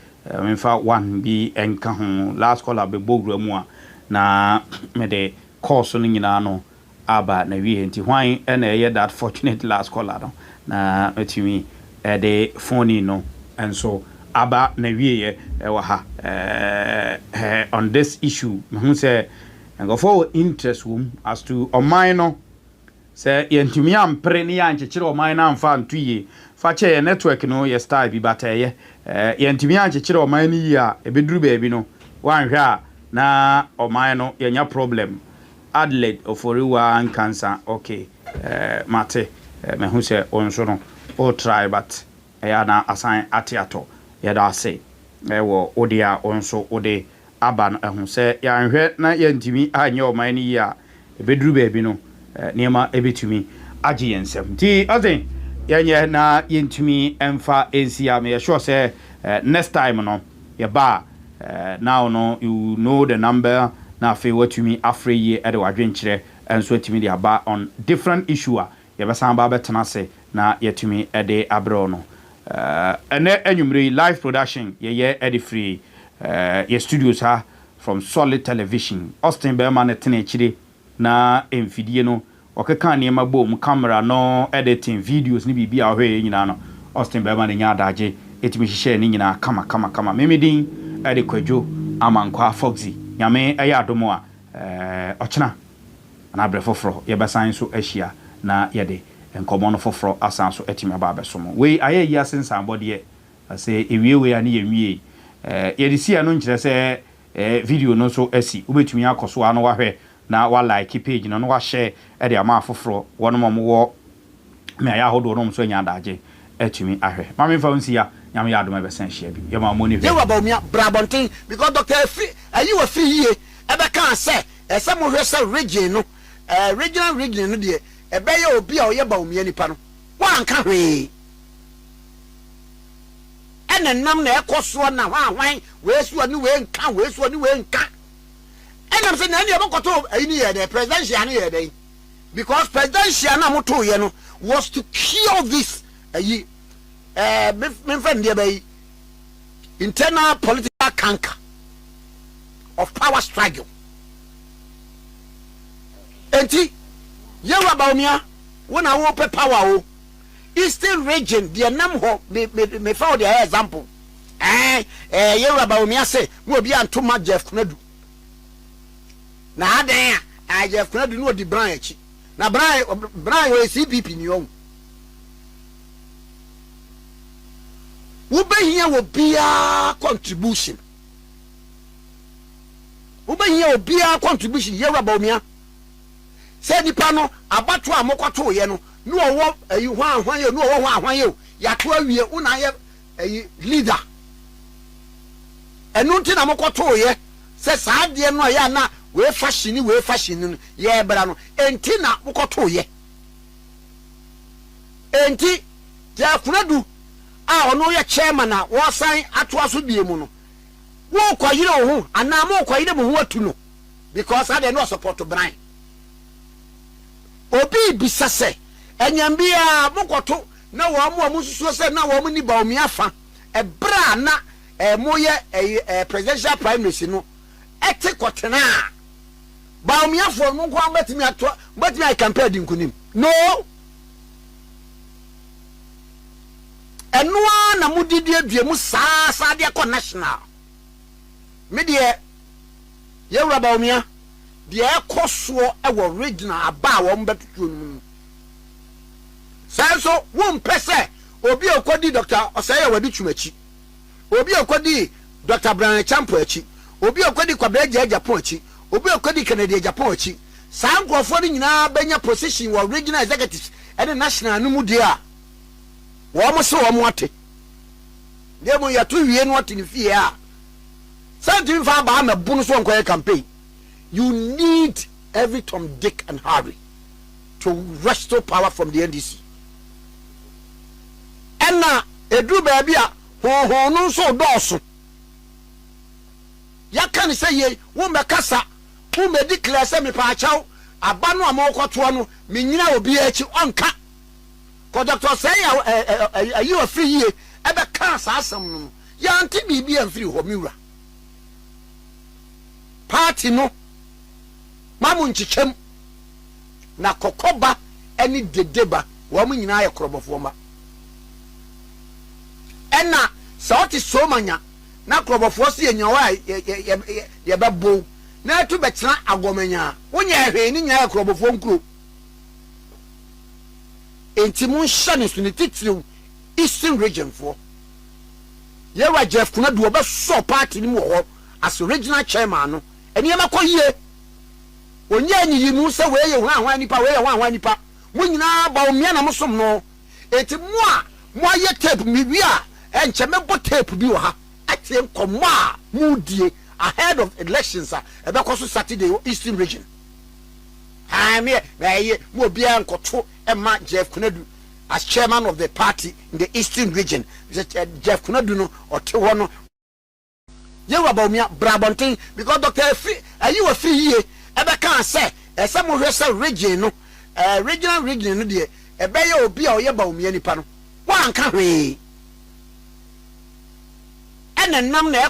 me fa 1 bi enka ho last call abegbogra mu a na me de course no nyina no aba na wie enti hwan na eye that fortunate last caller no na etimi de phone no enso aba na wie wa ha on this issue me say go for interest wom as to oman no say yentimi ampre ne ya nchekere oman na amfa ntuye fa che ye network no ye style bi bataye yentimi anchekere oman ni ya ebeduru baabi no wanhwe a na oman no yenya problem Adelaide oforiwa and cancer okay mate me hu se onso no o try but na assign atiato ya da say wo odia onso ode aba no hu se ya nhwe na ya ntimi anye oman ni ya ebeduru baabi no niema ebetumi agi yensem ti ozen yenye na yentumi emfa ensia me sure say next time no ya ba now no you know the number na fe watumi afre ye ede wadwenkyere enso atimi de aba on different issue a ye besan ba betena se na yetumi ede abro no ene anwumre live production ye ede free ye studios ha from Solid Television Austin Bempah ne tena chire na emfidie no okeka ne mabom camera no editing videos ni bibia ahwe nyina no Austin Bempah ne nya adaje etimi hihye ne nyina kama memedin ede kwadwo amankwa Foxy nyame eya adomo a ochena na abre foforo ye besan so ahia na ye de enkomo no foforo asan so etimi aba abesomo we aye yi asensan bode say ewie we ani ewie ye de sia no nkire say video no so asi ubetumi akoso ano wahwe na wa like page no wa share e de ama foforo wono mo me aya hodo no so nya daje etumi ahwe mame fa unsi ya nyame ya adoma besan hia bi ye ma mo ni ye wa Bawumia brabonten because Dr. Ayi wa free ye e be kan say ese mo hwe say region no regional region no de e be ye obi a oye Bawumia nipa no wa anka hwe ene nam na ekoso na hwan we suo ni we nka we suo ni we nka enam say na neebokoto ayi ni ye de presidential ni ye de because presidential na moto ye no was to cure this ayi me friend there by internal political canker of power struggle enti yewa Bawumia wona wo pe power o Eastern region the nam ho me found the example yewa Bawumia say mo obi antoma Jeff Kunadu na adan a Jeff Kunadu no di Brian echi na Brian we CPP ni on wo behia wo bia contribution yewa Bawumia say nipa no abato amokoto ye no no owo ayi hwan ye no owo hwan ye ya to awie una ye ayi leader enu nti na mokoto ye say saade no ya na we fashion no ye bra no enti na mokoto ye enti ja Kunadu a ono ye chairman na wo san ato aso bie mu no wo kwayire ho ana mo kwayire mo ho atu no because ade no support Brian obi bisase enyambia mokoto na wo mo susuo se na wo ni Bawumia fa e bra na moye presidential prime minister no ete kotena Bawumia for mo ko ambatimi ato batimi ai campaign din kunim no enua na mudidi aduemu saa de ko national me de yewura Bawumia de ekoso ewo regional aba wo mbetutu no sanso won pese obi okodi Dr. Osaya wadi chumachi obi okodi Dr. Brian Champo achi obi okodi Kwabreje Japan achi obi okodi Kennedy Japan achi sankrofo ni nyina benya position wo regional executives and national no mu de a wo mo se wo mo ate de mo ya to wie no ate ni fie a santin fa ba ma bunu so nkoye campaign you need every Tom, Dick and Harry to restore power from the NDC and na edu baby a ho no so doso ya kan say ye wo mekasa wo me declare say me pa chaw aba no amokoto no me nyina obi achi onka ko Dr. say you are free ye ebe kan sa asem no ya anti bibi am free ho miwura party no mamu nchichem na kokoba eni dedeba wo mu nyina ye krobofo ma ena sa oti so manya na krobofo se enyawa ye bebo na atu betena agomanya wonya hwe ni nya ye krobofo nkuro enti mun shane so ne titiriw Eastern region for yewa Jeff Kunadu oba so party ni mu ho as regional chairman no eni e makoyie onye nyi mu se we ye hwan nipa mo nyina Bawumia na mosom no enti mo aye tape mi wi a enche mebo tape bi wo ha atie nkomo a mu die ahead of elections a ebe koso Saturday Eastern region ha me ye mo bia nkoto ema Jeff Kunadu as chairman of the party in the Eastern region Jeff Kunadu no otewo no yewa Bawumia brabonten because Dr. Ayi wa free ye ebe kan say ese mo hwe say region no regional region no de ebe ye obi a oye Bawumia nipa no wa anka hwe ene nam na